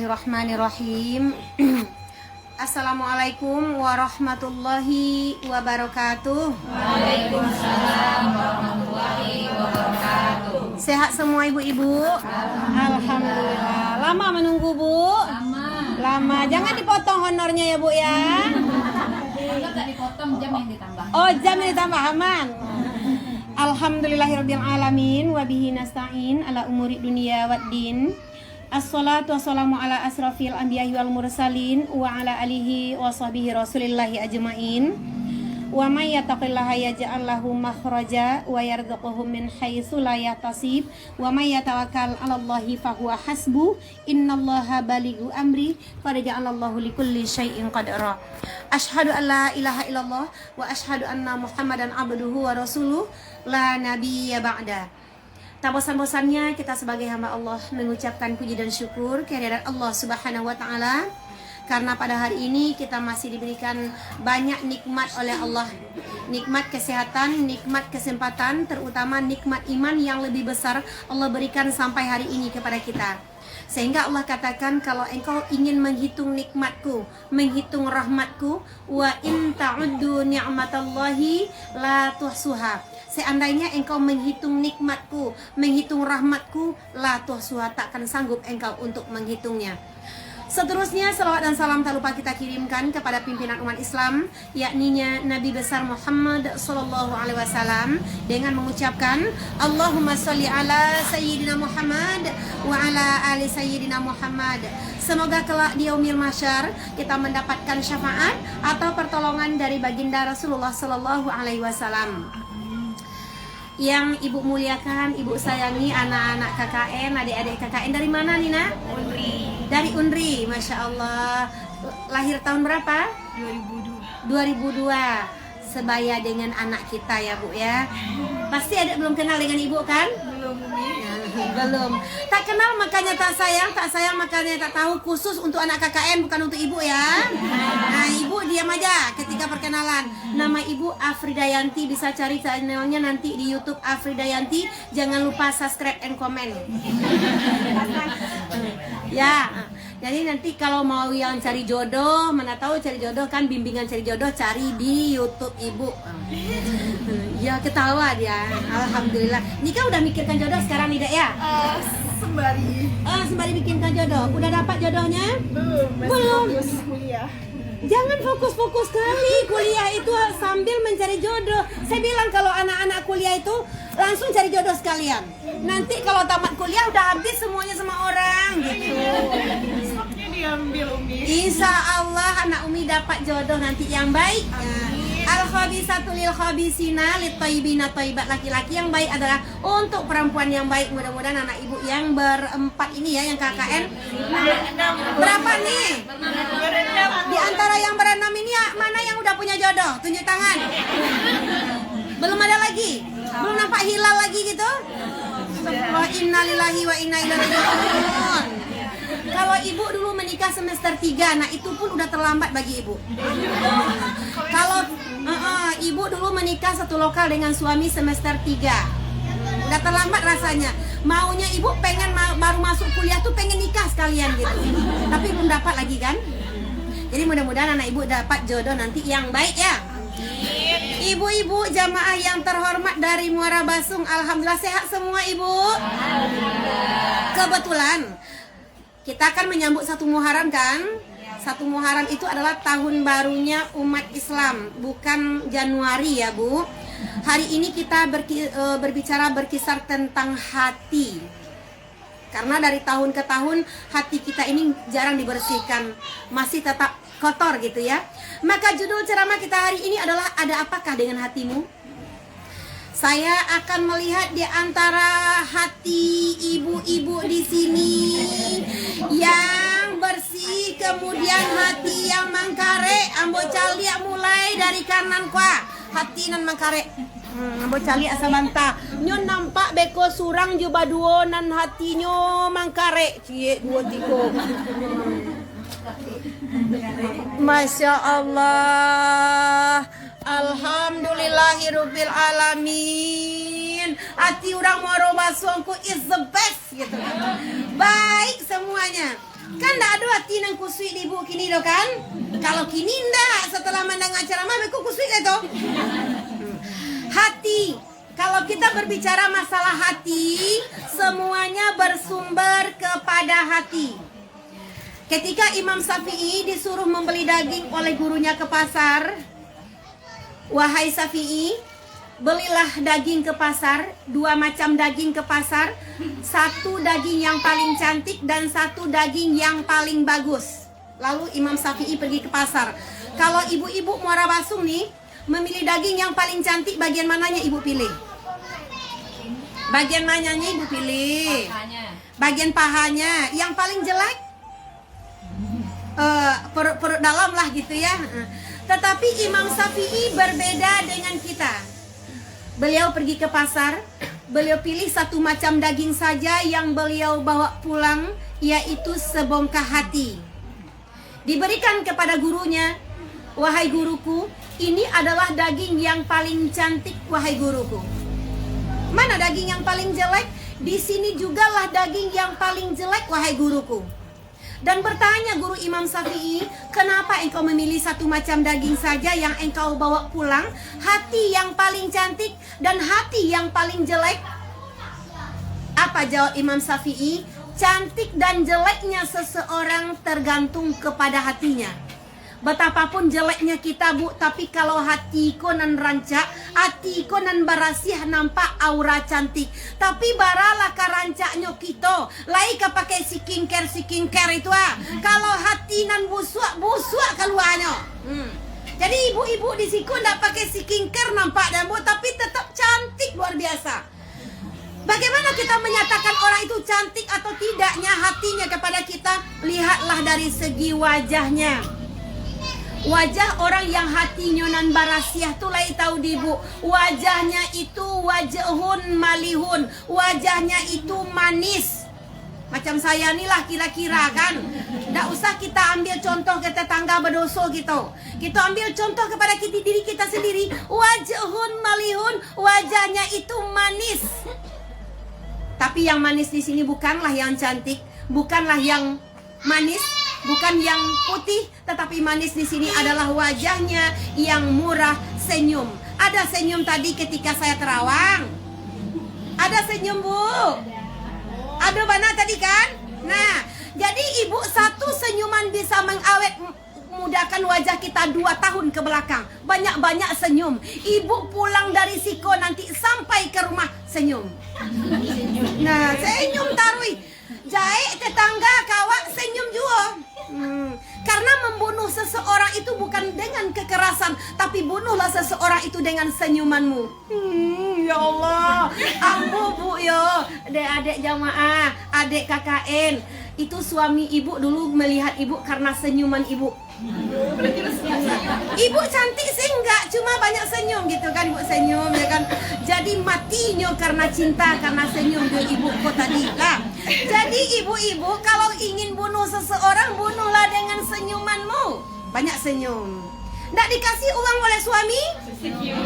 Bismillahirrahmanirrahim. Assalamualaikum warahmatullahi wabarakatuh. Waalaikumsalam warahmatullahi wabarakatuh. Sehat semua ibu-ibu? Alhamdulillah. Lama menunggu Bu? Lama. Jangan dipotong honornya ya Bu ya. Kalau tak dipotong jam yang ditambah. Oh, jam yang ditambah, aman. Alhamdulillahirabbil alamin wa bihi nasta'in ala umuri dunya waddin. Assalatu wassalamu ala asrafil anbiya'i wal mursalin wa ala alihi wa sahbihi rasulillahi ajmain. Wa may yattaqillaha yaj'al lahu makhraja wa yarzuqhu min haitsu la yahtasib wa may yatawakkal 'alallahi fahuwa hasbuh. Innallaha balighu amri qad ja'alallahu likulli syai'in qadara. Asyhadu an la ilaha illallah wa asyhadu anna Muhammadan abduhu wa rasuluh la nabiyya ba'da. Tak bosan-bosannya kita sebagai hamba Allah mengucapkan puji dan syukur kehadirat Allah Subhanahu wa taala, karena pada hari ini kita masih diberikan banyak nikmat oleh Allah. Nikmat kesehatan, nikmat kesempatan, terutama nikmat iman yang lebih besar Allah berikan sampai hari ini kepada kita. Sehingga Allah katakan, kalau engkau ingin menghitung nikmatku, menghitung rahmatku, wa in ta'uddu ni'matallahi la tuhsuha. Seandainya engkau menghitung nikmatku, menghitung rahmatku, la tuhsuha, takkan sanggup engkau untuk menghitungnya. Seterusnya salawat dan salam tak lupa kita kirimkan kepada pimpinan umat Islam, yakninya Nabi besar Muhammad sallallahu alaihi wasallam, dengan mengucapkan Allahumma sholli ala sayyidina Muhammad wa ala ali sayyidina Muhammad. Semoga kelak di yaumil mahsyar kita mendapatkan syafaat atau pertolongan dari baginda Rasulullah sallallahu alaihi wasallam. Yang ibu muliakan, ibu sayangi anak-anak KKN, adik-adik KKN dari mana Nina? Unri. Dari Unri, Masya Allah. Lahir tahun berapa? 2002. Sebaya dengan anak kita ya Bu ya. Pasti adik belum kenal dengan ibu kan? Belum, Umi. Belum. Tak kenal makanya tak sayang makanya tak tahu. Khusus untuk anak KKN, bukan untuk ibu ya. Nah ibu diam aja ketika perkenalan. Nama ibu Afridayanti, bisa cari channelnya nanti di YouTube Afridayanti. Jangan lupa subscribe and comment. Ya, jadi nanti kalau mau yang cari jodoh, mana tahu cari jodoh kan, bimbingan cari jodoh, cari di YouTube ibu. Ya ketawa dia, alhamdulillah. Nika udah mikirkan jodoh sekarang nih Dek ya? Sembari bikinkan jodoh. Udah dapat jodohnya? Belum. Kuliah. Jangan fokus-fokus kali, kuliah itu sambil mencari jodoh. Saya bilang kalau anak-anak kuliah itu langsung cari jodoh sekalian. Nanti kalau tamat kuliah udah habis semuanya sama orang gitu. Stoknya diambil, Umi. Insya Allah anak Umi dapat jodoh nanti yang baik. Al-khabisatu lil khabisina lit thayyibina thayyibat. Laki-laki yang baik adalah untuk perempuan yang baik. Mudah-mudahan anak ibu yang berempat ini ya, yang KKN. Berapa nih? Di antara yang berenam ini ya, mana yang udah punya jodoh? Tunjuk tangan. Belum ada lagi? Belum nampak hilal lagi gitu? Wa inna lillahi wa inna ilaihi raji'un. Kalau ibu dulu menikah semester 3, nah itu pun udah terlambat bagi ibu. Kalau ibu dulu menikah satu lokal dengan suami semester 3, udah terlambat rasanya. Maunya ibu pengen baru masuk kuliah tuh pengen nikah sekalian gitu. Tapi belum dapat lagi kan. Jadi mudah-mudahan anak ibu dapat jodoh nanti yang baik ya. Ibu-ibu jamaah yang terhormat dari Muara Basung, alhamdulillah sehat semua ibu. Kebetulan kita akan menyambut 1 Muharram kan? 1 Muharram itu adalah tahun barunya umat Islam, bukan Januari ya Bu. Hari ini kita berkisar tentang hati. Karena dari tahun ke tahun hati kita ini jarang dibersihkan, masih tetap kotor gitu ya. Maka judul ceramah kita hari ini adalah ada apakah dengan hatimu? Saya akan melihat di antara hati ibu-ibu di sini yang bersih, kemudian hati yang mangkare. Ambo calia mulai dari kanan kwa, hati nan mangkare. Ambo calia asabanta. Nyo nampak beko surang juba duo nan hatinyo mangkare. Cie dua tiko. Masya Allah. Alhamdulillahirabbil alamin. Hati orang Muara Basungku is the best gitu. Baik semuanya. Kan ndak ada hati nang kusui di ibu kini do kan? Kalau kini ndak, setelah mendengar ceramah beku kusui itu. Hati. Kalau kita berbicara masalah hati, semuanya bersumber kepada hati. Ketika Imam Syafi'i disuruh membeli daging oleh gurunya ke pasar, wahai Syafi'i, belilah daging ke pasar, 2 macam daging ke pasar, 1 daging yang paling cantik dan 1 daging yang paling bagus. Lalu Imam Syafi'i pergi ke pasar. Kalau ibu-ibu Muara Basung nih memilih daging yang paling cantik, bagian mananya ibu pilih? Bagian mananya ibu pilih? Bagian pahanya. Yang paling jelek? Perut dalam lah gitu ya. Tetapi Imam Syafi'i berbeda dengan kita. Beliau pergi ke pasar, beliau pilih 1 macam daging saja yang beliau bawa pulang, yaitu sebongkah hati. Diberikan kepada gurunya, wahai guruku, ini adalah daging yang paling cantik, wahai guruku. Mana daging yang paling jelek? Di sini jugalah daging yang paling jelek, wahai guruku. Dan bertanya guru Imam Syafi'i, kenapa engkau memilih 1 macam daging saja yang engkau bawa pulang? Hati yang paling cantik dan hati yang paling jelek? Apa jawab Imam Syafi'i? Cantik dan jeleknya seseorang tergantung kepada hatinya. Betapapun jeleknya kita bu, tapi kalau hati ko nan rancak, hati ko nan barasiah nampak aura cantik. Tapi baralah karancaknya kita, lai ka pakai skincare itu ah. Kalau hati nan busuk keluarnya. Jadi ibu-ibu di siku ndak pakai skincare nampak dan bu, tapi tetap cantik luar biasa. Bagaimana kita menyatakan orang itu cantik atau tidaknya hatinya kepada kita? Lihatlah dari segi wajahnya. Wajah orang yang hatinya nan barasiah tu lai tahu dibu. Wajahnya itu wajahun malihun. Wajahnya itu manis. Macam saya ni lah kira-kira kan. Tak usah kita ambil contoh ke tetangga berdosa gitu. Kita ambil contoh kepada diri kita sendiri. Wajahun malihun. Wajahnya itu manis. Tapi yang manis di sini bukanlah yang cantik, bukanlah yang manis, bukan yang putih, tetapi manis di sini adalah wajahnya yang murah senyum. Ada senyum tadi ketika saya terawang. Ada senyum bu. Ada mana tadi kan? Nah, jadi ibu 1 senyuman bisa mengawet mudahkan wajah kita 2 tahun ke belakang. Banyak-banyak senyum. Ibu pulang dari siko nanti sampai ke rumah senyum. Nah, senyum tarui. Jaik tetangga kawak senyum juga. Karena membunuh seseorang itu bukan dengan kekerasan, tapi bunuhlah seseorang itu dengan senyumanmu. Ya Allah, ambu bu yo, adik-adik jamaah, adik KKN. Itu suami ibu dulu melihat ibu karena senyuman ibu. Ibu cantik sih enggak, cuma banyak senyum gitu kan, ibu senyum ya kan. Jadi matinya karena cinta, karena senyum dia ibu kok tadi lah. Jadi ibu-ibu kalau ingin bunuh seseorang, bunuhlah dengan senyumanmu. Banyak senyum. Nggak dikasih uang oleh suami? Senyum.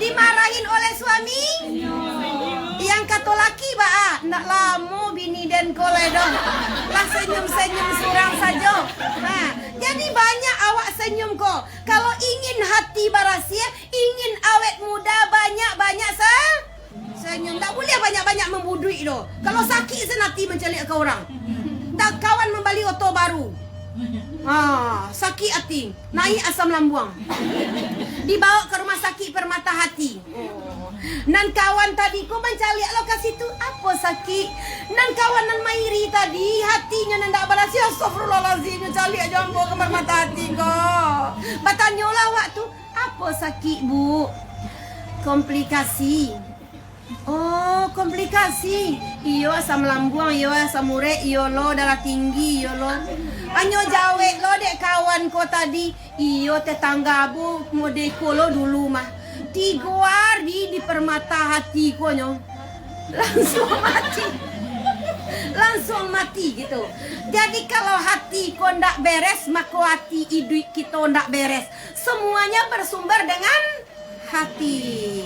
Dimarahin oleh suami? Yang kata laki ba, ndak lama bini dan koledong. Lah senyum-senyum surang saja. Nah, jadi banyak awak senyum kok. Kalau ingin hati barasia, ingin awet muda, banyak-banyak senyum. Tak boleh banyak-banyak membudui doh. Kalau sakit senati mencelik ke orang. Tak kawan membeli oto baru. Sakit hati, naik asam lambung. Dibawa ke rumah sakit permata hati. Nan kawan tadi ku mencari lo ke situ apa sakit. Nan kawan nan Mairi tadi hatinya nan tak balas. Astagfirullahalazim, mencari jangan bawa ke permata hati kok. Batanyolah waktu apa sakit bu? Komplikasi. Oh, komplikasi. Iyo asam lambung, iyo asam urat, iyo lo darah tinggi, iyo lo. Anyo jawe lo dek kawan ko tadi. Iyo tetangga bu modeko lo dulu mah. 3 hari di permata hati ko nyo. Langsung mati gitu. Jadi kalau hati ko ndak beres, maka hati hidup kita ndak beres. Semuanya bersumber dengan hati.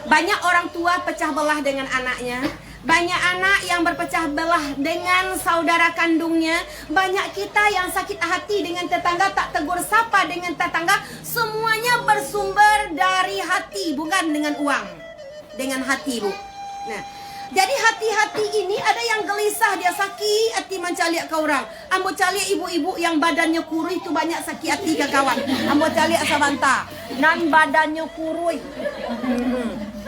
Banyak orang tua pecah belah dengan anaknya Banyak anak yang berpecah belah dengan saudara kandungnya. Banyak kita yang sakit hati dengan tetangga, tak tegur sapa dengan tetangga. Semuanya bersumber dari hati, bukan dengan uang. Dengan hati, Bu. Nah, jadi hati-hati ini ada yang gelisah, dia sakit hati mencaliak ke orang. Ambo caliak ibu-ibu yang badannya kurui itu banyak sakit hati ke kawan. Ambo caliak sabanta, nan badannya kurui.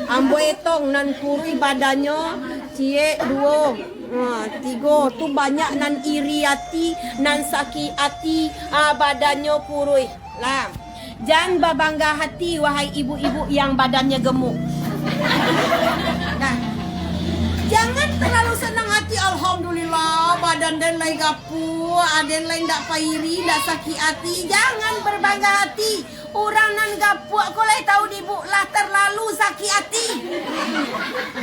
Ambo etong nan kurui badannya, cie dua, tiga tu banyak nan iri hati, nan sakit hati, badannya kurui. Lah, jangan berbangga hati wahai ibu-ibu yang badannya gemuk. Nah, jangan terlalu senang hati. Alhamdulillah badan dan lain gapu, aden lain ndak pairi, ndak sakit hati. Jangan berbangga hati. Orang nan gapu aku lai tahu di bu lah terlalu sakit hati.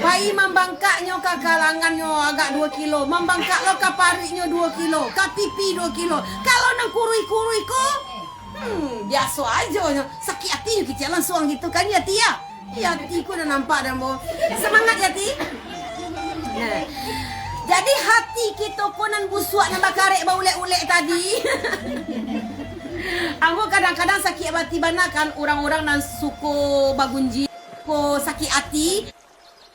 Bayi membangkaknya ke kalangannya agak 2 kilo, membangkak lo ke pariknya 2 kilo, ke pipi 2 kilo. Kalau nang kurui-kurui ko, biasa aja. Sakit hati kita langsung gitu kan ya Tia. Ya hatiku udah nampak dan mau semangat ya Ti. Nah, jadi hati kita pun nan busuak nan bakarek bau ulek-ulek tadi. Aku kadang-kadang sakit hati bana kan orang-orang nan suku bagunji ko sakit hati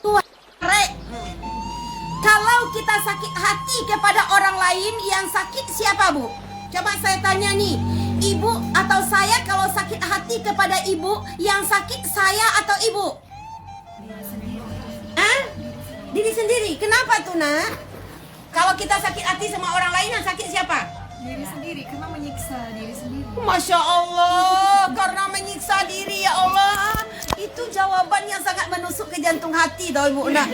tu rek. Kalau kita sakit hati kepada orang lain yang sakit siapa, Bu? Coba saya tanya nih, ibu atau saya kalau sakit hati kepada ibu, yang sakit saya atau ibu? Diri sendiri. Kenapa tuh, Nak? Kalau kita sakit hati sama orang lain, yang sakit siapa? Diri sendiri, karena menyiksa diri sendiri. Masya Allah, karena menyiksa diri, ya Allah. Itu jawaban yang sangat menusuk ke jantung hati tau Ibu, Nak.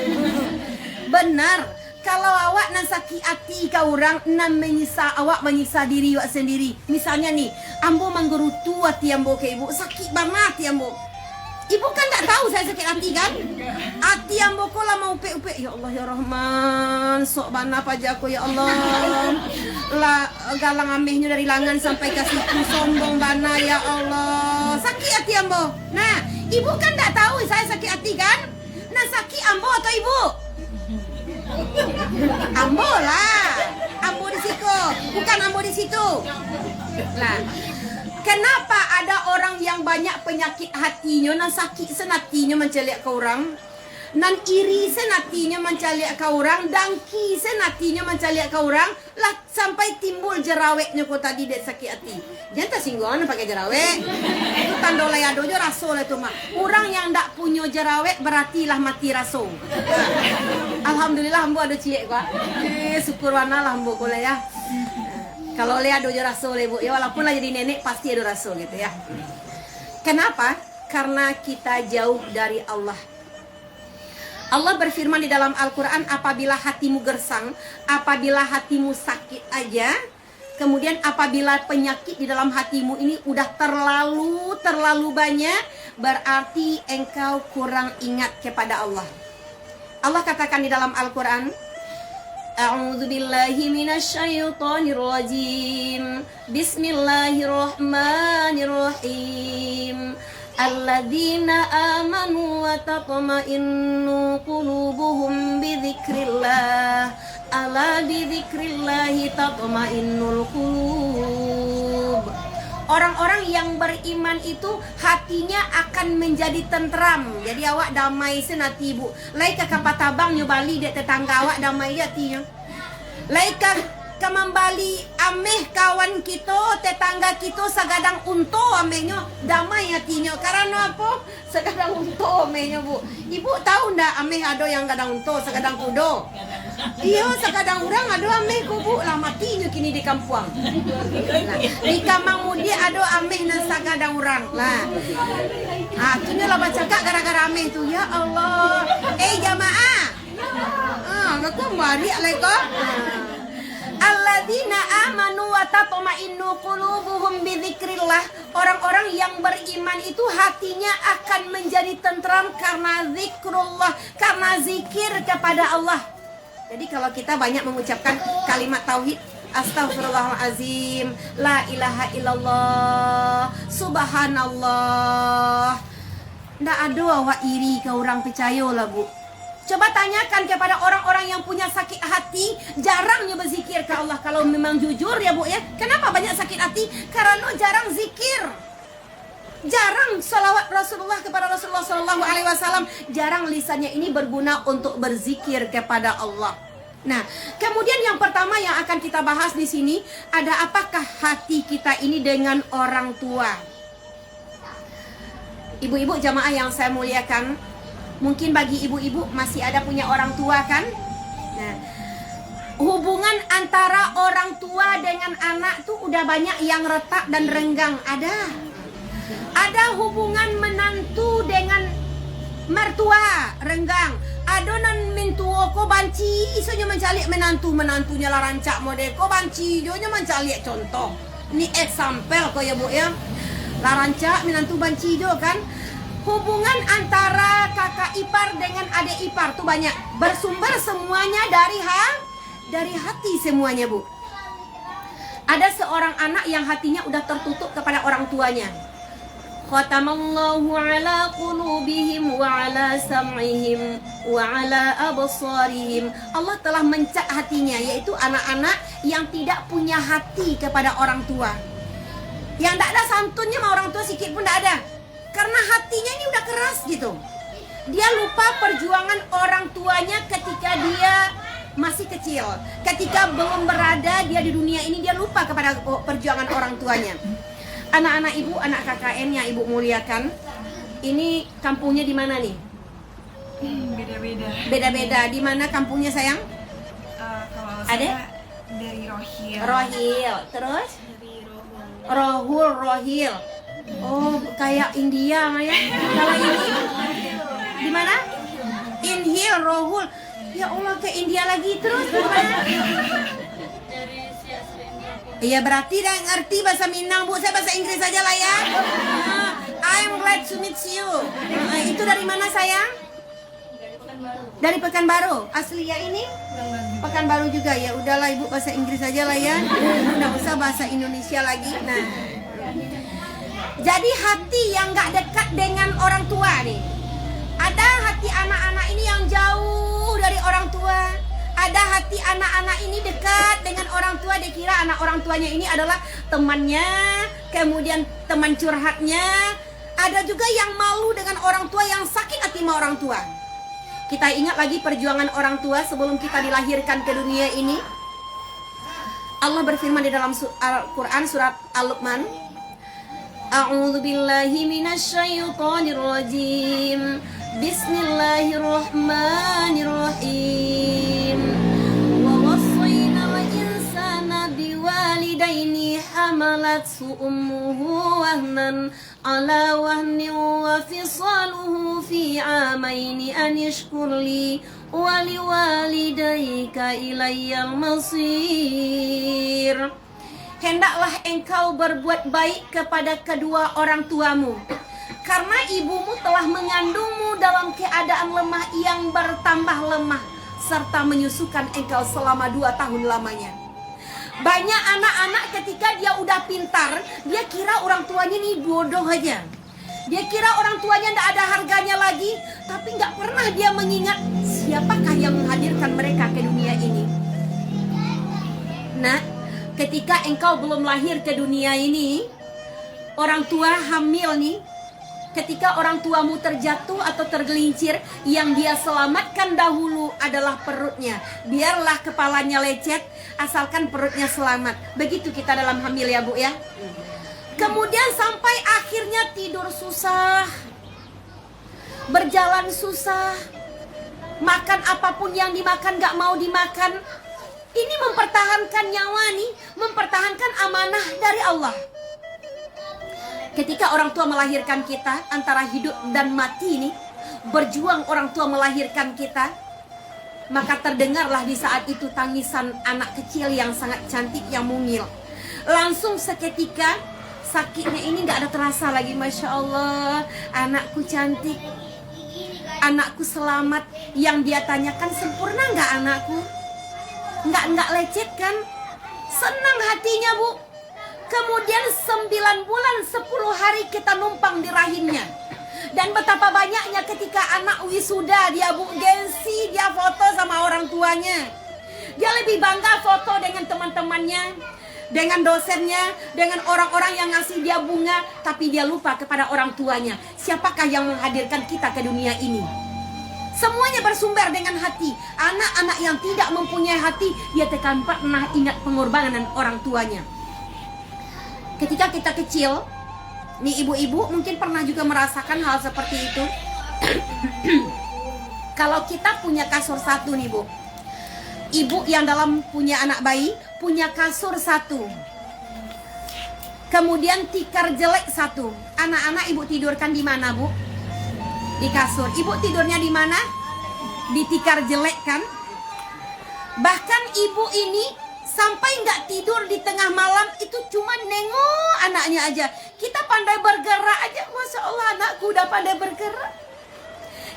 Benar. Kalau awak nan sakit hati ke orang, nan menyiksa, awak menyiksa diri awak sendiri. Misalnya nih, ambo menggerutu hati ambo ke ibu, sakit banget hati ambo. Ibu kan tak tahu saya sakit hati kan? Hati ambo ko lah mau upe-upe. Ya Allah ya Rahman, sok bana paja aku ya Allah. Lah galang amehnya dari langan sampai ke situ, sombong bana ya Allah. Sakit hati ambo. Nah, ibu kan tak tahu saya sakit hati kan? Nah, sakit ambo atau ibu? Ambo lah, ambo di situ, bukan ambo di situ. Nah, kenapa ada orang yang banyak penyakit hatinya, nan sakit senatinya menceliak ke orang, nan iri senatinya menceliak ke orang, dangki senatinya menceliak ke orang, lah sampai timbul jeraweknya kok tadi dek sakit hati. Jangan tersinggungan pakai jerawek. Itu tanda layadonya rasul itu mah. Orang yang ndak punya jerawek berarti lah mati rasul. Alhamdulillah ambo ada ciek kok. Syukur wana lah ambo kole ya. Kalau oleh ada rasul ibu ya, walaupun lah jadi nenek pasti ada rasul gitu ya. Kenapa? Karena kita jauh dari Allah. Allah berfirman di dalam Al-Quran, apabila hatimu gersang, apabila hatimu sakit aja, kemudian apabila penyakit di dalam hatimu ini udah terlalu banyak, berarti engkau kurang ingat kepada Allah. Allah katakan di dalam Al-Quran, A'udzu billahi minasyaitonir rajim. Bismillahirrahmanirrahim. Alladzina amanu wa tatma'innu qulubuhum bidzikrillah. Ala bidzikrillahi tatma'innul qulub. Orang-orang yang beriman itu hatinya akan menjadi tentram. Jadi awak damai senati ibu. Lai ke kapatabang nyo Bali dek tetangga awak damai hatinya. Lai ke Bali ameh kawan kita, tetangga kita sagadang unto amehnya damai hatinya. Karena apa? Sagadang unto amehnya bu. Ibu tahu ndak ameh ada yang gadang unto, sagadang kudo. Iya, sagadang orang ada ameh kubu lah matinya kini di kampung. Nah, di Kamang Mudi ada ameh dan sagadang orang. Lah. Tunya lah baca kak gara-gara ameh tu. Ya Allah. Jamaah. Enggak kembali alaikum. Alladzina amanu wa tatma'innu qulubuhum bidzikrillah. Orang-orang yang beriman itu hatinya akan menjadi tentram karena zikrullah, karena zikir kepada Allah. Jadi kalau kita banyak mengucapkan kalimat tauhid, astaghfirullahalazim, la ilaha illallah, subhanallah. Ndak ada awak iri ke orang percaya lah bu. Coba tanyakan kepada orang-orang yang punya sakit hati, jarangnya berzikir ke Allah. Kalau memang jujur ya Bu ya, kenapa banyak sakit hati? Karena jarang zikir, jarang salawat Rasulullah kepada Rasulullah SAW, jarang lisannya ini berguna untuk berzikir kepada Allah. Nah, kemudian yang pertama yang akan kita bahas di sini ada apakah hati kita ini dengan orang tua. Ibu-ibu jamaah yang saya muliakan, mungkin bagi ibu-ibu masih ada punya orang tua kan? Nah, hubungan antara orang tua dengan anak tuh udah banyak yang retak dan renggang. Ada hubungan menantu dengan mertua renggang. Adonan mintuo ko banci isonya mencalik menantunya lah rancak mode ko banci jonya mencalik contoh. Ini example ko ya Bu ya. Lah rancak menantu banci jo kan. Hubungan antara kakak ipar dengan adik ipar tuh banyak. Bersumber semuanya dari hati semuanya Bu. Ada seorang anak yang hatinya udah tertutup kepada orang tuanya. Khatamallahu ala qulubihim wa ala sam'ihim wa ala absarihim. Allah telah mencat hatinya, yaitu anak-anak yang tidak punya hati kepada orang tua. Yang tidak ada santunnya sama orang tua sedikit pun tidak ada. Karena hatinya ini udah keras gitu. Dia lupa perjuangan orang tuanya ketika dia masih kecil. Ketika belum berada dia di dunia ini, dia lupa kepada perjuangan orang tuanya. Anak-anak ibu, anak KKN yang ibu muliakan, ini kampungnya di mana nih? Beda-beda. Beda-beda. Di mana kampungnya sayang? Kalau Ada? saya dari Rohil. Rohil. Terus? Rohil. Oh, kayak India ya. Kalau ini di mana? Inhil, Rohul. Ya Allah, ke India lagi terus di mana? Iya, berarti dah ngerti bahasa Minang Bu. Saya bahasa Inggris saja lah ya. I'm glad to meet you. Itu dari mana sayang? Dari Pekanbaru. Asli ya ini? Pekanbaru juga ya. Udahlah Ibu bahasa Inggris saja lah ya. Nggak usah bahasa Indonesia lagi. Nah, jadi hati yang nggak dekat dengan orang tua nih. Ada hati anak-anak ini yang jauh dari orang tua. Ada hati anak-anak ini dekat dengan orang tua. Dia kira anak orang tuanya ini adalah temannya, kemudian teman curhatnya. Ada juga yang malu dengan orang tua, yang sakit hati sama orang tua. Kita ingat lagi perjuangan orang tua sebelum kita dilahirkan ke dunia ini. Allah berfirman di dalam Al-Quran surat Al-Luqman, A'udzu billahi minasyaitonir rajim. Bismillahirrahmanirrahim. Wa wassaynal insana biwalidaini hamalathu ummuhu wahnan ala wahnin wa fisaluhu fi 'amaini an yashkur li wa liwalidayka ilayyal masir. Hendaklah engkau berbuat baik kepada kedua orang tuamu, karena ibumu telah mengandungmu dalam keadaan lemah yang bertambah lemah, serta menyusukan engkau selama 2 tahun lamanya. Banyak anak-anak ketika dia udah pintar, dia kira orang tuanya ini bodoh aja. Dia kira orang tuanya tidak ada harganya lagi, tapi nggak pernah dia mengingat siapakah yang menghadirkan mereka ke dunia ini. Nah, ketika engkau belum lahir ke dunia ini, orang tua hamil nih, ketika orang tuamu terjatuh atau tergelincir, yang dia selamatkan dahulu adalah perutnya. Biarlah kepalanya lecet, asalkan perutnya selamat. Begitu kita dalam hamil ya Bu ya. Kemudian sampai akhirnya tidur susah, berjalan susah, makan apapun yang dimakan gak mau dimakan. Ini mempertahankan nyawa nih, mempertahankan amanah dari Allah. Ketika orang tua melahirkan kita, antara hidup dan mati nih, berjuang orang tua melahirkan kita, maka terdengarlah di saat itu tangisan anak kecil yang sangat cantik, yang mungil. Langsung seketika sakitnya ini gak ada terasa lagi. Masya Allah, anakku cantik, anakku selamat. Yang dia tanyakan, sempurna gak anakku? Nggak lecet kan? Senang hatinya Bu. Kemudian 9 bulan 10 hari kita numpang di rahimnya. Dan betapa banyaknya ketika anak wisuda, dia gengsi, dia foto sama orang tuanya. Dia lebih bangga foto dengan teman-temannya, dengan dosennya, dengan orang-orang yang ngasih dia bunga. Tapi dia lupa kepada orang tuanya. Siapakah yang menghadirkan kita ke dunia ini? Semuanya bersumber dengan hati. Anak-anak yang tidak mempunyai hati, dia tekan pernah ingat pengorbanan orang tuanya. Ketika kita kecil, nih ibu-ibu mungkin pernah juga merasakan hal seperti itu. Kalau kita punya kasur satu nih bu, ibu yang dalam punya anak bayi punya kasur satu, kemudian tikar jelek satu. Anak-anak ibu tidurkan di mana bu? Di kasur. Ibu tidurnya di mana? Di tikar jelek kan? Bahkan ibu ini sampai nggak tidur di tengah malam itu cuma nengok anaknya aja. Kita pandai bergerak aja, Masya Allah anakku udah pandai bergerak.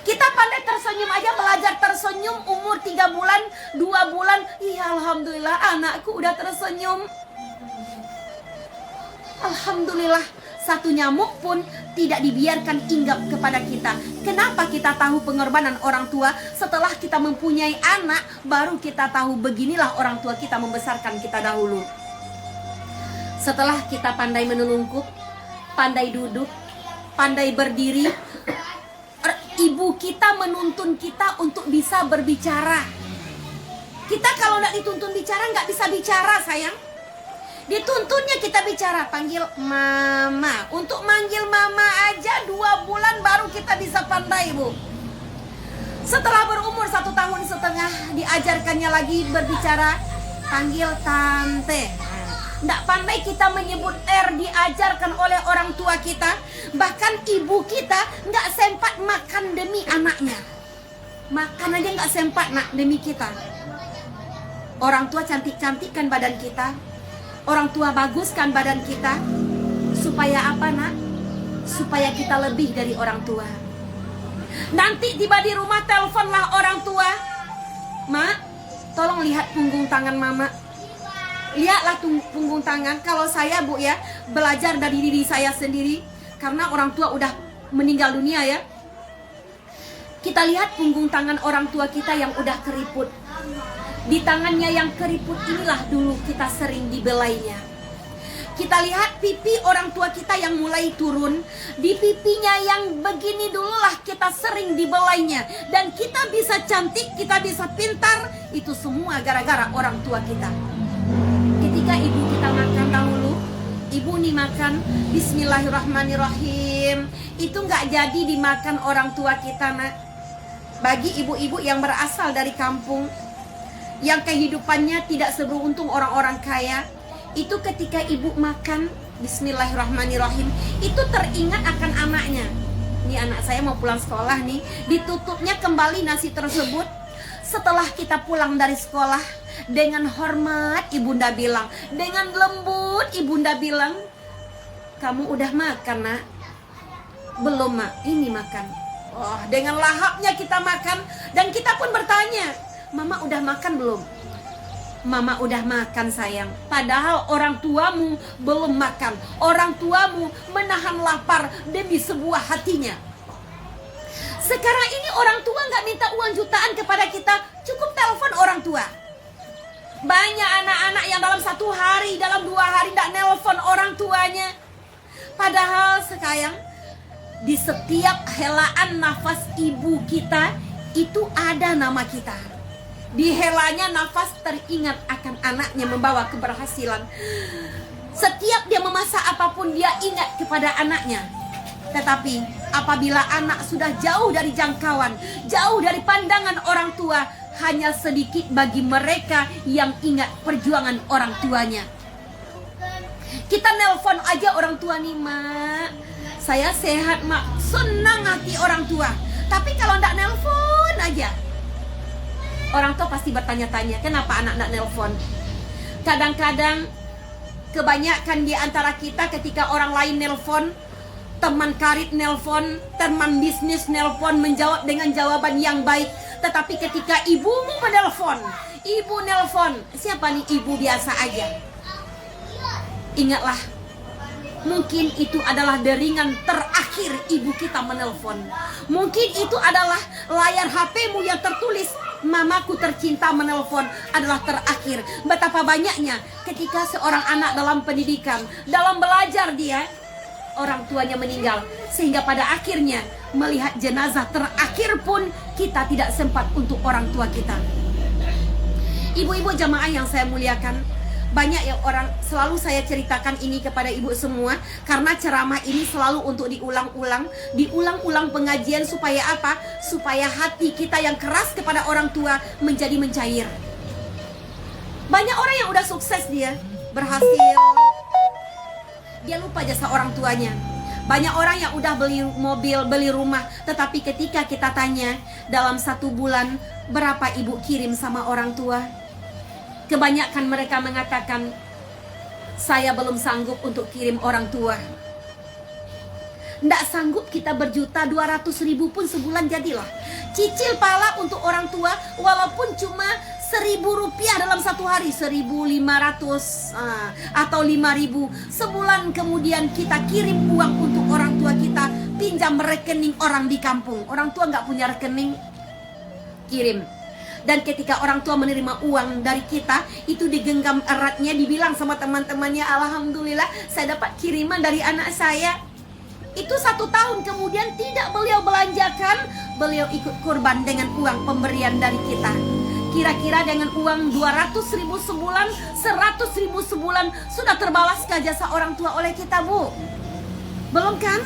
Kita pandai tersenyum aja, belajar tersenyum umur 3 bulan, 2 bulan. Iya Alhamdulillah anakku udah tersenyum. Alhamdulillah, satu nyamuk pun tidak dibiarkan hinggap kepada kita. Kenapa kita tahu pengorbanan orang tua? Setelah kita mempunyai anak, baru kita tahu beginilah orang tua kita membesarkan kita dahulu. Setelah kita pandai menelungkup, pandai duduk, pandai berdiri, ibu kita menuntun kita untuk bisa berbicara. Kita kalau tidak dituntun bicara, nggak bisa bicara sayang. Dituntunnya kita bicara, panggil mama. Untuk manggil mama aja 2 bulan baru kita bisa pandai bu. Setelah berumur 1,5 tahun, diajarkannya lagi berbicara, panggil tante. Nggak pandai kita menyebut diajarkan oleh orang tua kita. Bahkan ibu kita nggak sempat makan demi anaknya. Makan aja nggak sempat nak demi kita. Orang tua cantik-cantikkan badan kita. Orang tua baguskan badan kita. Supaya apa nak? Supaya kita lebih dari orang tua. Nanti tiba di rumah, teleponlah orang tua. Mak, tolong lihat punggung tangan mama. Lihatlah punggung tangan. Kalau saya bu ya, belajar dari diri saya sendiri. Karena orang tua udah meninggal dunia ya. Kita lihat punggung tangan orang tua kita yang udah keriput. Di tangannya yang keriput inilah dulu kita sering dibelainya. Kita lihat pipi orang tua kita yang mulai turun. Di pipinya yang begini dululah kita sering dibelainya. Dan kita bisa cantik, kita bisa pintar. Itu semua gara-gara orang tua kita. Ketika ibu kita makan dahulu, ibu nih makan Bismillahirrahmanirrahim, itu nggak jadi dimakan orang tua kita nak. Bagi ibu-ibu yang berasal dari kampung, yang kehidupannya tidak seberuntung orang-orang kaya, itu ketika ibu makan Bismillahirrahmanirrahim, itu teringat akan anaknya. Ini anak saya mau pulang sekolah nih, ditutupnya kembali nasi tersebut. Setelah kita pulang dari sekolah, dengan hormat ibunda bilang, dengan lembut ibunda bilang, kamu udah makan nak? Belum mak, ini makan. Oh, dengan lahapnya kita makan. Dan kita pun bertanya, mama udah makan belum? Mama udah makan sayang. Padahal orang tuamu belum makan. Orang tuamu menahan lapar demi sebuah hatinya. Sekarang ini orang tua gak minta uang jutaan kepada kita, cukup telepon orang tua. Banyak anak-anak yang dalam 1 hari, dalam 2 hari gak nelpon orang tuanya. Padahal sekarang di setiap helaan nafas ibu kita, itu ada nama kita. Di helanya nafas teringat akan anaknya membawa keberhasilan. Setiap dia memasak apapun, dia ingat kepada anaknya. Tetapi apabila anak sudah jauh dari jangkauan, jauh dari pandangan orang tua, hanya sedikit bagi mereka yang ingat perjuangan orang tuanya. Kita nelpon aja orang tua nih, mak, saya sehat mak, senang hati orang tua. Tapi kalau ndak nelpon aja, orang tua pasti bertanya-tanya, kenapa anak ndak nelpon? Kadang-kadang kebanyakan di antara kita ketika orang lain nelpon, teman karib nelpon, teman bisnis nelpon, menjawab dengan jawaban yang baik. Tetapi ketika ibumu menelpon, ibu nelpon, siapa nih ibu biasa aja. Ingatlah, mungkin itu adalah deringan terakhir terakhir ibu kita menelpon. Mungkin itu adalah layar HP-mu yang tertulis mamaku tercinta menelpon adalah terakhir. Betapa banyaknya ketika seorang anak dalam pendidikan, dalam belajar dia, orang tuanya meninggal. Sehingga pada akhirnya melihat jenazah terakhir pun kita tidak sempat untuk orang tua kita. Ibu-ibu jamaah yang saya muliakan, banyak yang orang selalu saya ceritakan ini kepada ibu semua, karena ceramah ini selalu untuk diulang-ulang pengajian supaya apa? Supaya hati kita yang keras kepada orang tua menjadi mencair. Banyak orang yang udah sukses, dia berhasil, dia lupa jasa orang tuanya. Banyak orang yang udah beli mobil, beli rumah, tetapi ketika kita tanya dalam 1 bulan berapa ibu kirim sama orang tua, kebanyakan mereka mengatakan, saya belum sanggup untuk kirim orang tua. Nggak sanggup kita berjuta, 200 ribu pun sebulan jadilah. Cicil pala untuk orang tua, walaupun cuma 1.000 rupiah dalam 1 hari, 1.500 atau 5.000 sebulan, kemudian kita kirim uang untuk orang tua kita, pinjam rekening orang di kampung. Orang tua nggak punya rekening, kirim. Dan ketika orang tua menerima uang dari kita, itu digenggam eratnya, dibilang sama teman-temannya, alhamdulillah saya dapat kiriman dari anak saya. Itu 1 tahun kemudian tidak beliau belanjakan, beliau ikut kurban dengan uang pemberian dari kita. Kira-kira dengan uang 200 ribu sebulan, 100 ribu sebulan, sudah terbawaskah jasa orang tua oleh kita, Bu? Belum kan?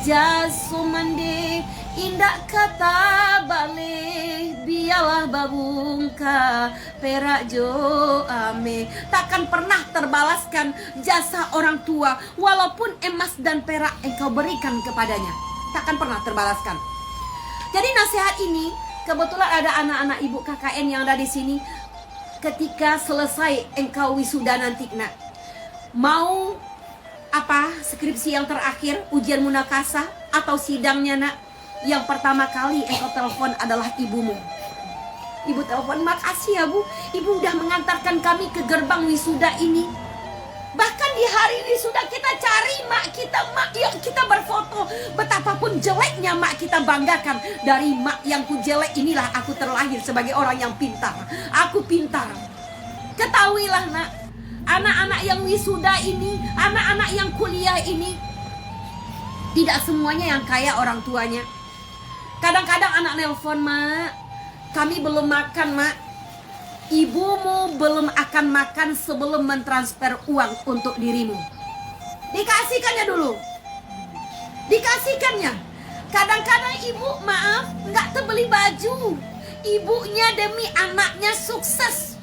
Jasumande indak kata balik, biarlah babungka perak jo ame. Takkan pernah terbalaskan jasa orang tua, walaupun emas dan perak engkau berikan kepadanya, takkan pernah terbalaskan. Jadi nasihat ini, kebetulan ada anak-anak ibu KKN yang ada di sini. Ketika selesai engkau wisuda nanti, nak, mau apa skripsi yang terakhir, ujian munakasah atau sidangnya, nak, yang pertama kali engkau telepon adalah ibumu. Ibu telepon, makasih ya Bu, ibu udah mengantarkan kami ke gerbang wisuda ini. Bahkan di hari wisuda kita cari mak kita, yuk kita berfoto. Betapapun jeleknya mak kita banggakan, dari mak yang ku jelek inilah aku terlahir sebagai orang yang pintar. Aku pintar. Ketahuilah, nak, anak-anak yang wisuda ini, anak-anak yang kuliah ini, tidak semuanya yang kaya orang tuanya. Kadang-kadang anak nelpon, mak, kami belum makan, mak. Ibumu belum akan makan sebelum mentransfer uang untuk dirimu. Dikasihkannya dulu. Dikasihkannya. Kadang-kadang ibu, maaf, nggak terbeli baju. Ibunya demi anaknya sukses.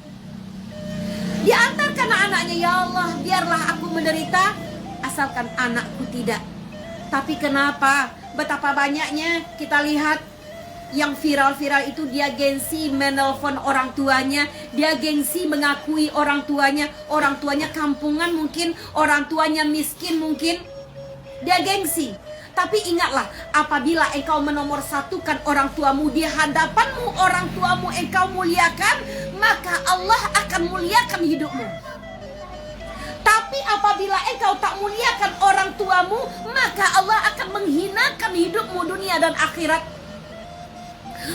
Diantarkan anaknya, ya Allah, biarlah aku menderita, asalkan anakku tidak. Tapi kenapa? Betapa banyaknya kita lihat yang viral-viral itu, dia gengsi menelpon orang tuanya, dia gengsi mengakui orang tuanya kampungan mungkin, orang tuanya miskin mungkin, dia gengsi. Tapi ingatlah, apabila engkau menomorsatukan orang tuamu di hadapanmu, orang tuamu engkau muliakan, maka Allah akan muliakan hidupmu. Tapi apabila engkau tak muliakan orang tuamu, maka Allah akan menghinakan hidupmu dunia dan akhirat.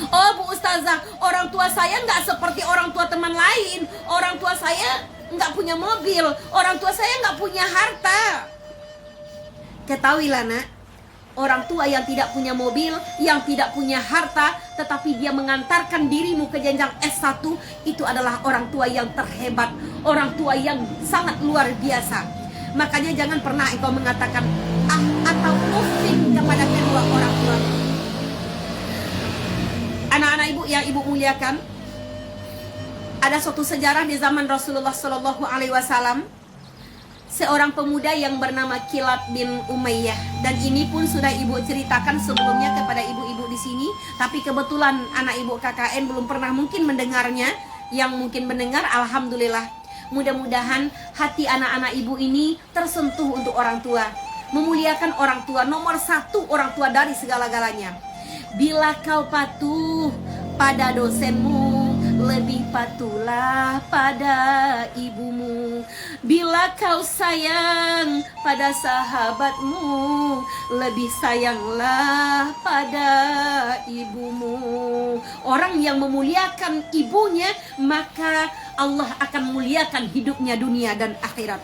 Oh Bu Ustazah, orang tua saya nggak seperti orang tua teman lain. Orang tua saya nggak punya mobil, orang tua saya nggak punya harta. Ketahuilah, nak, orang tua yang tidak punya mobil, yang tidak punya harta, tetapi dia mengantarkan dirimu ke jenjang S1, itu adalah orang tua yang terhebat, orang tua yang sangat luar biasa. Makanya jangan pernah engkau mengatakan atau ufik kepada kedua orang tua. Anak-anak ibu yang ibu muliakan, ada suatu sejarah di zaman Rasulullah Shallallahu Alaihi Wasallam. Seorang pemuda yang bernama Kilab bin Umayyah, dan ini pun sudah ibu ceritakan sebelumnya kepada ibu-ibu di sini. Tapi kebetulan anak ibu KKN belum pernah mungkin mendengarnya. Yang mungkin mendengar, alhamdulillah. Mudah-mudahan hati anak-anak ibu ini tersentuh untuk orang tua, memuliakan orang tua, nomor 1 orang tua dari segala-galanya. Bila kau patuh pada dosenmu, lebih patuhlah pada ibumu. Bila kau sayang pada sahabatmu, lebih sayanglah pada ibumu. Orang yang memuliakan ibunya, maka Allah akan muliakan hidupnya dunia dan akhirat.